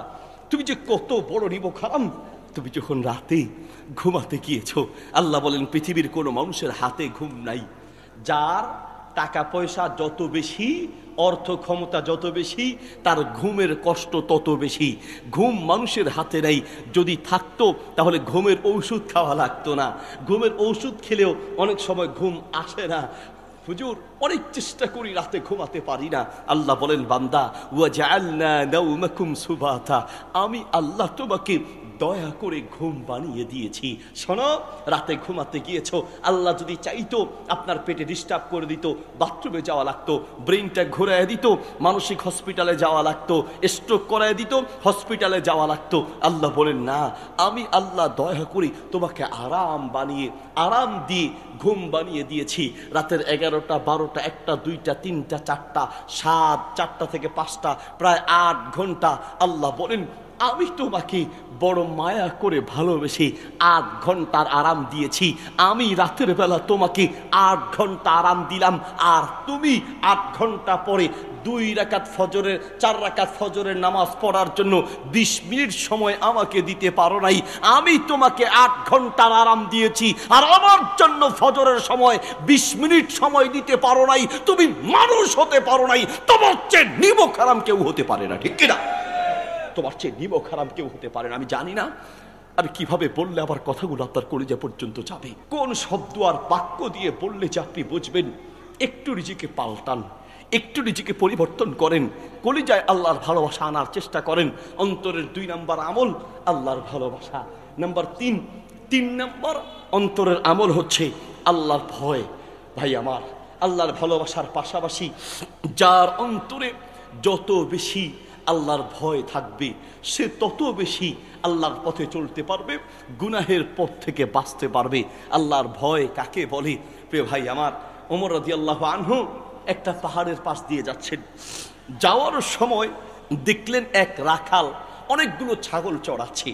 তুমি যে কত বড় নিমকহারাম। তুমি যখন রাতে ঘুমাতে গিয়েছো, আল্লাহ বলেন পৃথিবীর কোনো মানুষের হাতে ঘুম নাই। যার টাকা পয়সা যত বেশি, অর্থ ক্ষমতা যত বেশি, তার ঘুমের কষ্ট তত বেশি। ঘুম মানুষের হাতে নেই। যদি থাকতো তাহলে ঘুমের ঔষধ খাওয়া লাগতো না। ঘুমের ঔষধ খেলেও অনেক সময় ঘুম আসে না। হুজুর অনেক চেষ্টা করি রাতে ঘুমাতে পারি না। আল্লাহ বলেন বান্দা ওয়াজআলনা নাওমাকুম সুবাতা, আমি আল্লাহ তোমাকে দয়া করে ঘুম বানিয়ে দিয়েছি। শোনো, রাতে ঘুমাতে গিয়েছো, আল্লাহ যদি চাইতো আপনার পেটে ডিস্টার্ব করে দিত, বাথরুমে যাওয়া লাগতো, ব্রেনটা ঘুরায় দিত, মানসিক হসপিটালে যাওয়া লাগতো, স্ট্রোক করায় দিত, হসপিটালে যাওয়া লাগতো। আল্লাহ বলেন না, আমি আল্লাহ দয়া করি তোমাকে আরাম দিয়ে ঘুম বানিয়ে দিয়েছি। রাতের 11টা 12টা 1টা 2টা 3টা 4টা 7, 4টা থেকে 5টা, প্রায় 8 ঘন্টা। আল্লাহ বলেন আমি তোমাকে বড় মায়া করে ভালোবেসে 8 ঘন্টার আরাম দিয়েছি। আমি রাতের বেলা তোমাকে 8 ঘন্টা আরাম দিলাম, আর তুমি 8 ঘন্টা পরে 2 রাকাত ফজরের 4 রাকাত ফজরের নামাজ পড়ার জন্য 20 মিনিট সময় আমাকে দিতে পারো নাই। আমি তোমাকে 8 ঘন্টার আরাম দিয়েছি, আর আমার জন্য ফজরের সময় 20 মিনিট সময় দিতে পারো নাই। তুমি মানুষ হতে পারো নাই, তোমার চেয়ে নিমকহারাম কেউ হতে পারে না, ঠিক কিনা? তোমার চেয়ে নিমকহারাম কেউ হতে পারে না। আমি জানি না আমি কিভাবে বললে আবার কথাগুলো আপনার কলিজা পর্যন্ত যাবে, কোন শব্দ আর বাক্য দিয়ে বললে যে আপনি বুঝবেন। একটু নিজেকে পাল্টান, একটু নিজেকে পরিবর্তন করেন, কলিজায় আল্লাহর ভালোবাসা আনার চেষ্টা করেন। অন্তরের 2 নাম্বার আমল আল্লাহর ভালোবাসা। নাম্বার 3 নাম্বার অন্তরের আমল হচ্ছে আল্লাহর ভয়। ভাই আমার, আল্লাহর ভালোবাসার পাশাপাশি যার অন্তরে যত বেশি আল্লাহর ভয় থাকবে, সে তত বেশি আল্লাহর পথে চলতে পারবে, গুনাহের পথ থেকে বাঁচতে পারবে। আল্লাহর ভয় কাকে বলে? প্রিয় ভাই আমার, ওমর রাদিয়াল্লাহু আনহু একটা পাহাড়ের পাশ দিয়ে যাচ্ছেন। যাওয়ার সময় দেখলেন এক রাখাল অনেকগুলো ছাগল চড়াচ্ছে।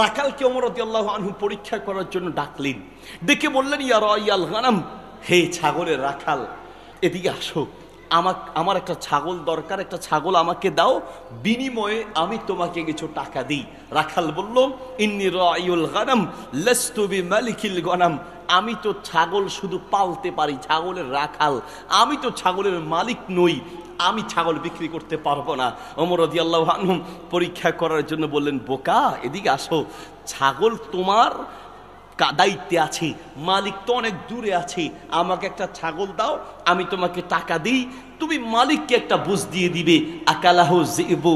রাখালকে ওমর রাদিয়াল্লাহু আনহু পরীক্ষা করার জন্য ডাকলেন। ডেকে বললেন ইয়া রাইয়াল গানাম, হে ছাগলের রাখাল, এদিকে আসো, আমার একটা ছাগল দরকার, একটা ছাগল আমাকে দাও, বিনিময়ে আমি তোমাকে কিছু টাকা দিই। রাখাল বলল ইন্নী রাইউল গানাম লাস্তু বিমালিকিল গানাম, আমি তো ছাগল শুধু পালতে পারি, ছাগলের রাখাল, আমি তো ছাগলের মালিক নই, আমি ছাগল বিক্রি করতে পারবো না। ওমর রাদিয়াল্লাহু আনহু পরীক্ষা করার জন্য বললেন বোকা, এদিকে আসো, ছাগল তোমার দায়িত্বে আছে, মালিক তো অনেক দূরে আছে, আমাকে একটা ছাগল দাও, আমি তোমাকে টাকা দিই, তুমি মালিককে একটা বুঝ দিয়ে দিবে, আকালাহু যিবু,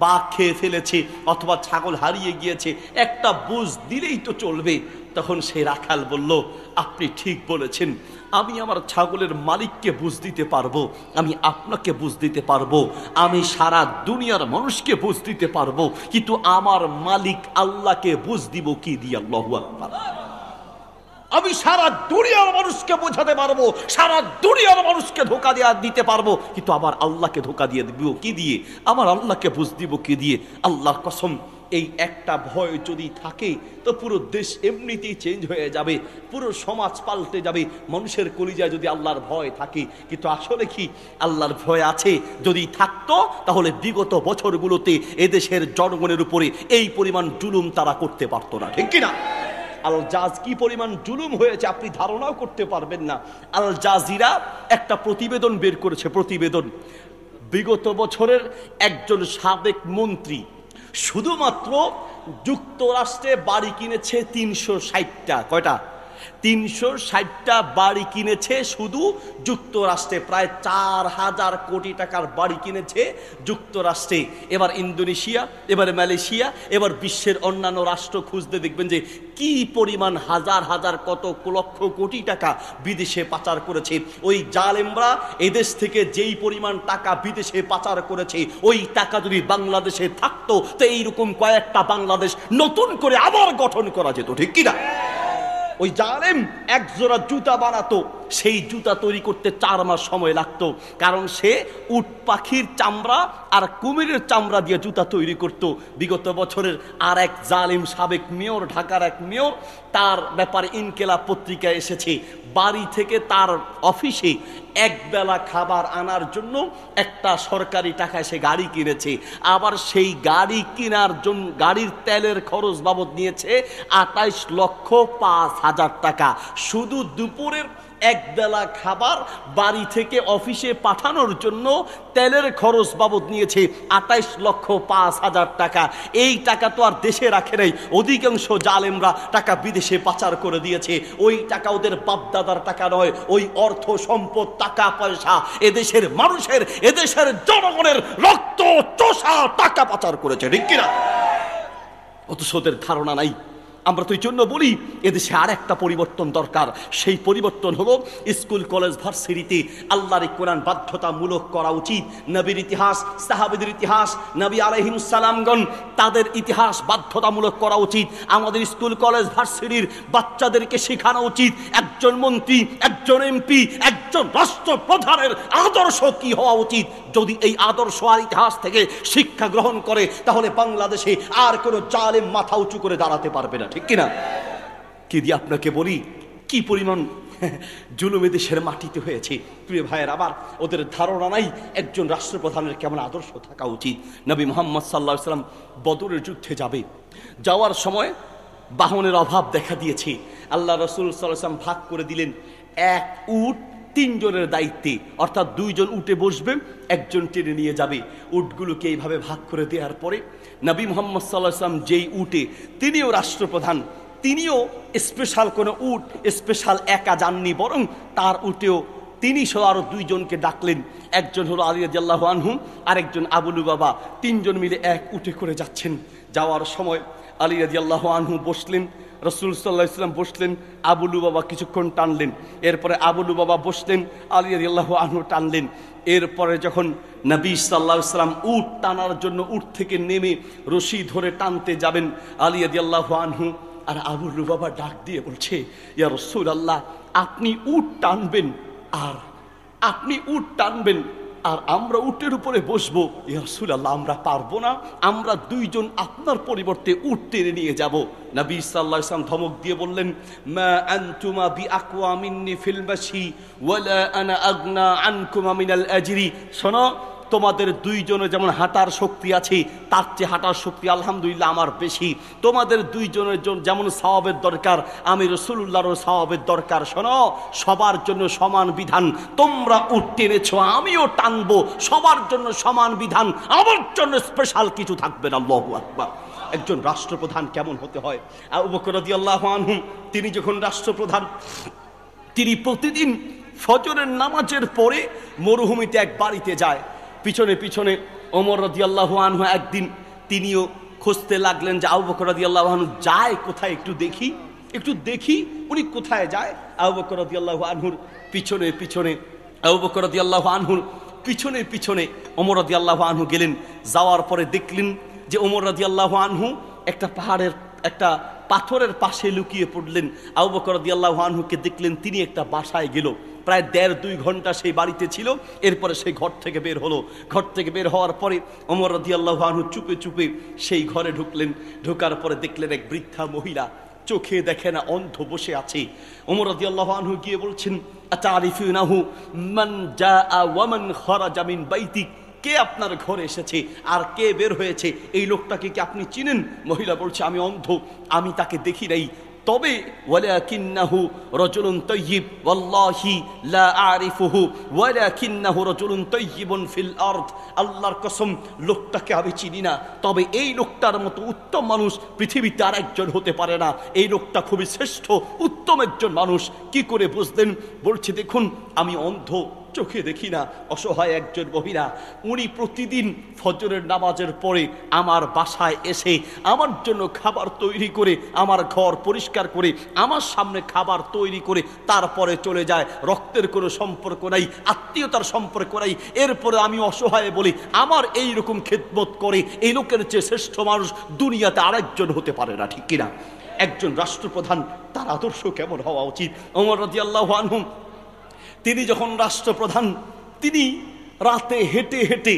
বাঘ খেয়ে ফেলেছে অথবা ছাগল হারিয়ে গিয়েছে, একটা বুঝ দিলেই তো চলবে। তখন সে রাখাল বলল আপনি ঠিক বলেছেন, আমি আমার ছাগলের মালিককে বুঝ দিতে পারবো, আমি আপনাকে বুঝ দিতে পারবো, আমি সারা দুনিয়ার মানুষকে বুঝ দিতে পারবো, কিন্তু আমার মালিক আল্লাহকে বুঝ দিব কি দিয়ে? আল্লাহু আকবার। আমি সারা দুনিয়ার মানুষকে বোঝাতে পারবো, সারা দুনিয়ার মানুষকে ধোকা দিতে পারবো, কিন্তু আমার আল্লাহকে ধোকা দিয়ে দিব কি দিয়ে? আমার আল্লাহকে বুঝ দিব কি দিয়ে? আল্লাহর কসম, এই একটা ভয় যদি থাকে তো পুরো দেশ এমনিতেই চেঞ্জ হয়ে যাবে, পুরো সমাজ পাল্টে যাবে। মানুষের কলিজায় যদি আল্লাহর ভয় থাকে, কিন্তু আসলে কি আল্লাহর ভয় আছে? যদি থাকতো তাহলে বিগত বছরগুলোতে এদেশের জনগণের উপরে এই পরিমাণ জুলুম তারা করতে পারতো না, ঠিক কিনা? আল জাজ কি পরিমাণ জুলুম হয়েছে আপনি ধারণাও করতে পারবেন না। আল জাজিরা একটা প্রতিবেদন বের করেছে, প্রতিবেদন বিগত বছরের একজন সাবেক মন্ত্রী শুধুমাত্র যুক্তরাষ্ট্রে বাড়ি কিনেছে 360টা, কয়টা? 360টা বাড়ি কিনেছে শুধু যুক্তরাষ্ট্রে, প্রায় 4000 কোটি টাকার বাড়ি কিনেছে যুক্তরাষ্ট্রে। এবার ইন্দোনেশিয়া, এবার মালয়েশিয়া, এবার বিশ্বের অন্যান্য রাষ্ট্র খুঁজতে দেখবেন যে কি পরিমাণ হাজার হাজার কত লক্ষ কোটি টাকা বিদেশে পাচার করেছে। ওই জালেমরা এদেশ থেকে যেই পরিমাণ টাকা বিদেশে পাচার করেছে, ওই টাকা যদি বাংলাদেশে থাকতো তো এইরকম কয়েকটা বাংলাদেশ নতুন করে আবার গঠন করা যেত, ঠিক কিনা? ওই জালেম এক জোড়া জুতা বানাতো, সেই জুতা তৈরি করতে 4 মাস সময় লাগতো, কারণ সে উট পাখির চামড়া আর কুমিরের চামড়া দিয়ে জুতা তৈরি করত। বিগত বছরের আর এক জালিম সাবেক মেয়র, ঢাকার এক মেয়র, তার ব্যাপারে ইনকেলাব পত্রিকায় এসেছে, বাড়ি থেকে তার অফিসে একবেলা খাবার আনার জন্য একটা সরকারি টাকায় সে গাড়ি কিনেছে, আবার সেই গাড়ি কেনার জন্য গাড়ির তেলের খরচ বাবদ নিয়েছে 28,05,000 টাকা। শুধু দুপুরের একবেলা খাবার বাড়ি থেকে অফিসে পাঠানোর জন্য তেলের খরচ বাবদ নিয়েছে 28,05,000 টাকা। এই টাকা তো আর দেশে রাখে নাই, অধিকাংশ জালেমরা টাকা বিদেশে পাচার করে দিয়েছে। ওই টাকা ওদের বাপদাদার টাকা নয়, ওই অর্থ সম্পদ টাকা পয়সা এদেশের মানুষের, এদেশের জনগণের রক্ত চোষা টাকা পাচার করেছে, ঠিক কিনা? অথচ ওদের ধারণা নাই। আমরা তো এই জন্য বলি এদেশে আর একটা পরিবর্তন দরকার। সেই পরিবর্তন হলো স্কুল কলেজ ভার্সিটিতে আল্লাহর কোরআন বাধ্যতামূলক করা উচিত। নবীর ইতিহাস, সাহাবীদের ইতিহাস, নবী আলাইহিস সালামগণ তাদের ইতিহাস বাধ্যতামূলক করা উচিত। আমাদের স্কুল কলেজ ভার্সিটির বাচ্চাদেরকে শেখানো উচিত একজন মন্ত্রী, একজন এমপি, একজন রাষ্ট্রপ্রধানের আদর্শ কি হওয়া উচিত। যদি এই আদর্শ আর ইতিহাস থেকে শিক্ষা গ্রহণ করে তাহলে বাংলাদেশে আর কোনো জালেম মাথা উঁচু করে দাঁড়াতে পারবে না, ঠিক কিনা? কি দিয়ে আপনাকে বলি কি পরিমাণ জুলুম দেশের মাটিতে হয়েছে। প্রিয় ভাইয়ের, আবার ওদের ধারণা নাই একজন রাষ্ট্রপ্রধানের কেমন আদর্শ থাকা উচিত। নবী মুহাম্মদ সাল্লাল্লাহু আলাইহি ওয়াসাল্লাম বদরের যুদ্ধে যাওয়ার সময় বাহনের অভাব দেখা দিয়েছে। আল্লাহ রাসূল সাল্লাল্লাহু আলাইহি ওয়াসাল্লাম ভাগ করে দিলেন, এক উট 3 জনের দায়িত্বে, অর্থাৎ 2 জন উঠে বসবে, একজন টেনে নিয়ে যাবে। উটগুলোকে এইভাবে ভাগ করে দেওয়ার পরে নবী মুহাম্মদ সাল্লাল্লাহু আলাইহি ওয়াসাল্লাম যেই উটে, তিনিও রাষ্ট্রপ্রধান, তিনিও স্পেশাল কোনো উট স্পেশাল একা যাননি, বরং তার উটেও তিনি সহ আরো 2 জনকে ডাকলেন। একজন হলো আলী রাদিয়াল্লাহু আনহু, আরেকজন আবু লুবাবা। 3 জন মিলে এক উটে করে যাচ্ছেন। যাওয়ার সময় আলী রাদিয়াল্লাহু আনহু বসলেন, রাসূল সাল্লাল্লাহু আলাইহি ওয়াসাল্লাম বসলেন, আবু লুবাবা কিছুক্ষণ টানলেন, এরপরে আবু লুবাবা বসলেন, আলী রাদিয়াল্লাহু আনহু টানলেন। এরপরে যখন নবী সাল্লাল্লাহু আলাইহি ওয়াসাল্লাম উট টানার জন্য উট থেকে নেমে রশি ধরে টানতে যাবেন, আলী রাদিয়াল্লাহু আনহু আর আবু লুবাবা ডাক দিয়ে বলছে, ইয়া রাসূলুল্লাহ, আপনি উট টানবেন আর আমরা উটের উপরে বসবো। ইয়া রাসূলুল্লাহ, আমরা পারবো না, আমরা 2 জন আপনার পরিবর্তে উট টেনে নিয়ে যাব। নবী সাল্লাল্লাহু আলাইহি ওয়াসাল্লাম ধমক দিয়ে বললেন, মা আনতুমা বিআকওয়া মিন্নি ফিল মাশি ওয়ালা আনা আগনা আনকুমা মিনাল আজরি। শোনো, তোমাদের 2 জনের যেমন হাঁটার শক্তি আছে, তার চেয়ে হাঁটার শক্তি আলহামদুলিল্লাহ আমার বেশি। তোমাদের 2 জনের যেমন সওয়াবের দরকার, আমি রাসূলুল্লাহর সওয়াবের দরকার। শোনো, সবার জন্য সমান বিধান। তোমরা উট টেনেছো, আমিও টানবো, সবার জন্য সমান বিধান, আমার জন্য স্পেশাল কিছু থাকবে না। আল্লাহু আকবার। একজন রাষ্ট্রপ্রধান কেমন হতে হয়? আবু বকর রাদিয়াল্লাহু আনহু তিনি যখন রাষ্ট্রপ্রধান, তিনি প্রতিদিন ফজরের নামাজের পরে মরুভূমিতে এক বাড়িতে যায়। পিছনে পিছনে ওমর রাদিয়াল্লাহু আনহু একদিন তিনিও খুঁজতে লাগলেন যে আবু বকর রাদিয়াল্লাহু আনহু যায় কোথায়, একটু দেখি উনি কোথায় যায়। আবু বকর রাদিয়াল্লাহু আনহুর পিছনে পিছনে ওমর রাদিয়াল্লাহু আনহু গেলেন। যাওয়ার পরে দেখলেন যে ওমর রাদিয়াল্লাহু আনহু একটা পাথরের পাশে লুকিয়ে পড়লেন। আবু বকর রাদিয়াল্লাহু আনহুকে দেখলেন তিনি একটা বাসায় গেল। প্রায় 1.5-2 ঘন্টা সেই বাড়িতে ছিল। এরপরে সেই ঘর থেকে বের হলো। ঘর থেকে বের হওয়ার পরে ওমর রাদিয়াল্লাহু আনহু চুপে চুপে সেই ঘরে ঢুকলেন। ঢোকার পরে দেখলেন এক বৃদ্ধা মহিলা, চোখে দেখে না, অন্ধ বসে আছে। ওমর রাদিয়াল্লাহু আনহু গিয়ে বলছেন, আতারিফুনাহু মান জাআ ওয়া মান খারাজা মিন বাইতিক, কে আপনার ঘরে এসেছে আর কে বের হয়েছে, এই লোকটাকে কি আপনি চিনেন? মহিলা বলছে, আমি অন্ধ, আমি তাকে দেখি নাই। তবে ওয়ালাকিন্নাহু রাজুলুন তাইয়্যিব ওয়াল্লাহি লা আরিফুহু ওয়ালাকিন্নাহু রাজুলুন তাইয়্যিবুন ফিল আরদ, আল্লাহর কসম লোকটাকে আমি চিনি না, তবে এই লোকটার মতো উত্তম মানুষ পৃথিবীতে আর একজন হতে পারে না। এই লোকটা খুবই শ্রেষ্ঠ উত্তম একজন মানুষ। কি করে বুঝলেন? বলছে দেখুন আমি অন্ধ, চোখে দেখি না, অসহায় একজন মহিলা, উনি প্রতিদিন ফজরের নামাজের পরে আমার বাসায় এসে আমার জন্য খাবার তৈরি করে, আমার ঘর পরিষ্কার করে, আমার সামনে খাবার তৈরি করে তারপরে চলে যায়। রক্তের কোনো সম্পর্ক নাই, আত্মীয়তার সম্পর্ক নাই। এরপরে আমি অসহায় বলি আমার এই রকম খেদমত করে এই লোকের চেয়ে শ্রেষ্ঠ মানুষ দুনিয়াতে আরেকজন হতে পারে না, ঠিক কিনা? একজন রাষ্ট্রপ্রধান তার আদর্শ কেমন হওয়া উচিত? ওমর রাদিয়াল্লাহু আনহু তিনি যখন রাষ্ট্রপ্রধান, তিনি রাতে হেঁটে হেঁটে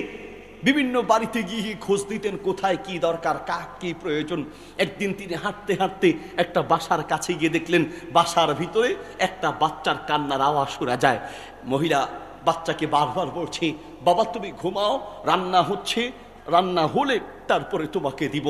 বিভিন্ন বাড়িতে গিয়ে খোঁজ দিতেন কোথায় কি দরকার, কার কি প্রয়োজন। একদিন তিনি হাঁটতে হাঁটতে একটা বাসার কাছে গিয়ে দেখলেন বাসার ভিতরে একটা বাচ্চার কান্নার আওয়াজ শোনা যায়। মহিলা বাচ্চাকে বারবার বলছে, বাবা তুমি ঘুমাও, রান্না হচ্ছে, রান্না হলে তারপরে তোমাকে দিব।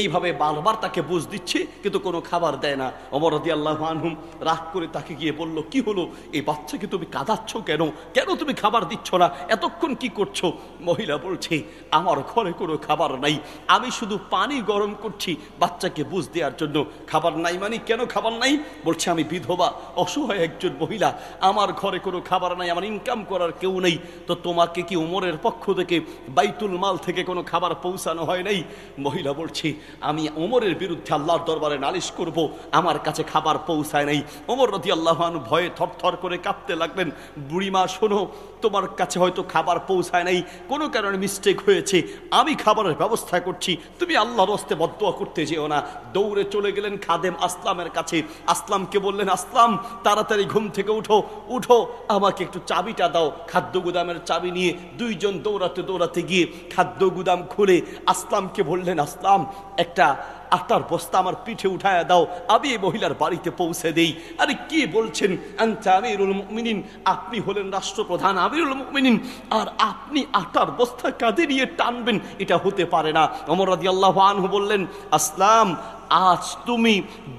এইভাবে বারবার তাকে বুঝ দিচ্ছে কিন্তু কোনো খাবার দেয় না। ওমর রাদিয়াল্লাহু আনহু রাগ করে তাকে গিয়ে বলল, কি হলো, এই বাচ্চাকে তুমি কাঁদাচ্ছ কেন? কেন তুমি খাবার দিচ্ছ না? এতক্ষণ কি করছো? মহিলা বলছে, আমার ঘরে কোনো খাবার নাই, আমি শুধু পানি গরম করছি বাচ্চাকে বুঝ দেওয়ার জন্য। খাবার নাই মানে কেন খাবার নাই? বলছে আমি বিধবা, অসহায় একজন মহিলা, আমার ঘরে কোনো খাবার নাই, আমার ইনকাম করার কেউ নেই। তো তোমাকে কি ওমরের পক্ষ থেকে বাইতুল মাল থেকে কোনো খাবার পৌঁছানো হয় নাই? মহিলা বলছে, আমি ওমরের বিরুদ্ধে আল্লাহর দরবারে নালিশ করব, আমার কাছে খাবার পৌঁছায় নাই। ওমর রাদিয়াল্লাহু আনহু ভয়ে থরথর করে কাঁপতে লাগলেন। বুড়িমা শোনো, তোমার কাছে হয়তো খাবার পৌঁছায় নাই, কোনো কারণে মিস্টেক হয়েছে, আমি খাবারের ব্যবস্থা করছি, তুমি আল্লাহর হস্তে বদদুয়া করতে যেও না। দৌড়ে চলে গেলেন খাদেম আসলামের কাছে। আসলামকে বললেন, আসলাম তাড়াতাড়ি ঘুম থেকে উঠো, উঠো, আমাকে একটু চাবিটা দাও। খাদ্য গুদামের চাবি নিয়ে দুইজন দৌড়াতে দৌড়াতে গিয়ে খাদ্য গুদাম খুলে আসলামকে বললেন, আসলাম একটা আটার বস্তা আমার পিঠে উঠায়া দাও, আমি এই মহিলার বাড়িতে পৌঁছে দেই। আরে কি বলছেন, আনতা আমিরুল মুমিনিন, আপনি হলেন রাষ্ট্রপ্রধান আমিরুল মুমিনিন, আর আপনি আটার বস্তা কাঁধে নিয়ে টানবেন? এটা হতে পারে না। ওমর রাদিয়াল্লাহু আনহু বললেন, আসলাম আজ তুমি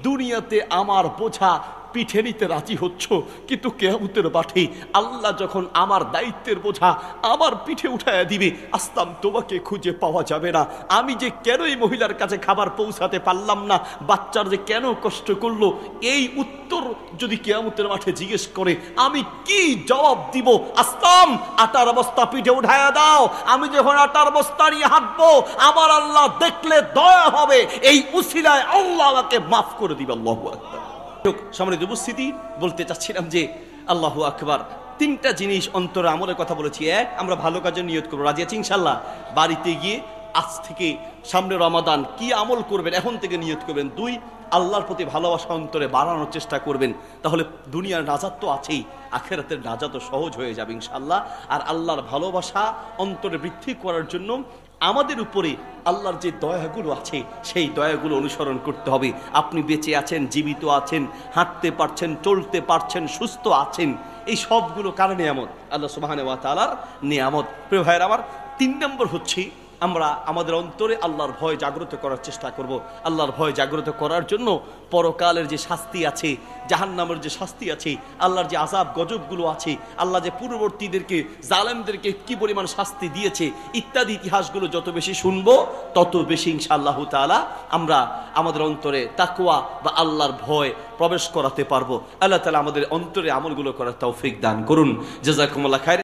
দুনিয়াতে আমার বোঝা পিঠে নিতে রাজি হচ্ছ, কিন্তু কিয়ামতের মাঠে আল্লাহ যখন আমার দায়িত্বের বোঝা আমার পিঠে উঠায়া দিবে, আসলাম তোমাকে খুঁজে পাওয়া যাবে না। আমি যে কেন এই মহিলার কাছে খাবার পৌঁছাতে পারলাম না, বাচ্চার যে কেন কষ্ট করলো, এই উত্তর যদি কিয়ামতের মাঠে জিজ্ঞেস করে আমি কি জবাব দিব? আসলাম আটার বস্তা পিঠে উঠায়া দাও, আমি যখন আটার বস্তা নিয়ে হাঁটবো আমার আল্লাহ দেখলে দয়া হবে, এই উসিলায় আল্লাহ আমাকে মাফ করে দিবে। আল্লাহু আকবার। সম্মানিত উপস্থিতি, বলতে চাচ্ছিলাম যে আল্লাহু আকবার, তিনটা জিনিস অন্তরে আমলের কথা বলেছি। এক, আমরা ভালো কাজে নিয়ত করবো, রাজি আছি ইনশাল্লাহ। বাড়িতে গিয়ে আজ থেকে সামনে রমাদান কি আমল করবেন এখন থেকে নিয়ত করবেন। দুই, আল্লাহর প্রতি ভালোবাসা অন্তরে বাড়ানোর চেষ্টা করবেন, তাহলে দুনিয়ার নাজাত তো আছেই, আখেরাতের নাজাত সহজ হয়ে যাবে ইনশাল্লাহ। আর আল্লাহর ভালোবাসা অন্তরে বৃদ্ধি করার জন্য আমাদের উপরে আল্লাহর যে দয়াগুলো আছে সেই দয়াগুলো অনুসরণ করতে হবে। আপনি বেঁচে আছেন, জীবিত আছেন, হাঁটতে পারছেন, চলতে পারছেন, সুস্থ আছেন, এই সবগুলো কার নিয়ামত? আল্লাহ সুবহানাহু ওয়া তাআলার নিয়ামত। প্রিয় ভাইয়ের আমার, 3 নম্বর হচ্ছে আমরা আমাদের অন্তরে আল্লাহর ভয় জাগ্রত করার চেষ্টা করব। আল্লাহর ভয় জাগ্রত করার জন্য পরকালের যে শাস্তি আছে, জাহান্নামের যে শাস্তি আছে, আল্লাহর যে আযাব গজবগুলো আছে, আল্লাহ যে পূর্ববর্তীদেরকে জালেমদেরকে কি পরিমাণ শাস্তি দিয়েছে ইত্যাদি ইতিহাসগুলো যত বেশি শুনবো তত বেশি ইনশাআল্লাহু তাআলা আমরা আমাদের অন্তরে তাকওয়া বা আল্লাহর ভয় প্রবেশ করাতে পারবো। আল্লাহ তাআলা আমাদের অন্তরে আমলগুলো করার তৌফিক দান করুন। জাযাকুমুল্লাহ খাইর।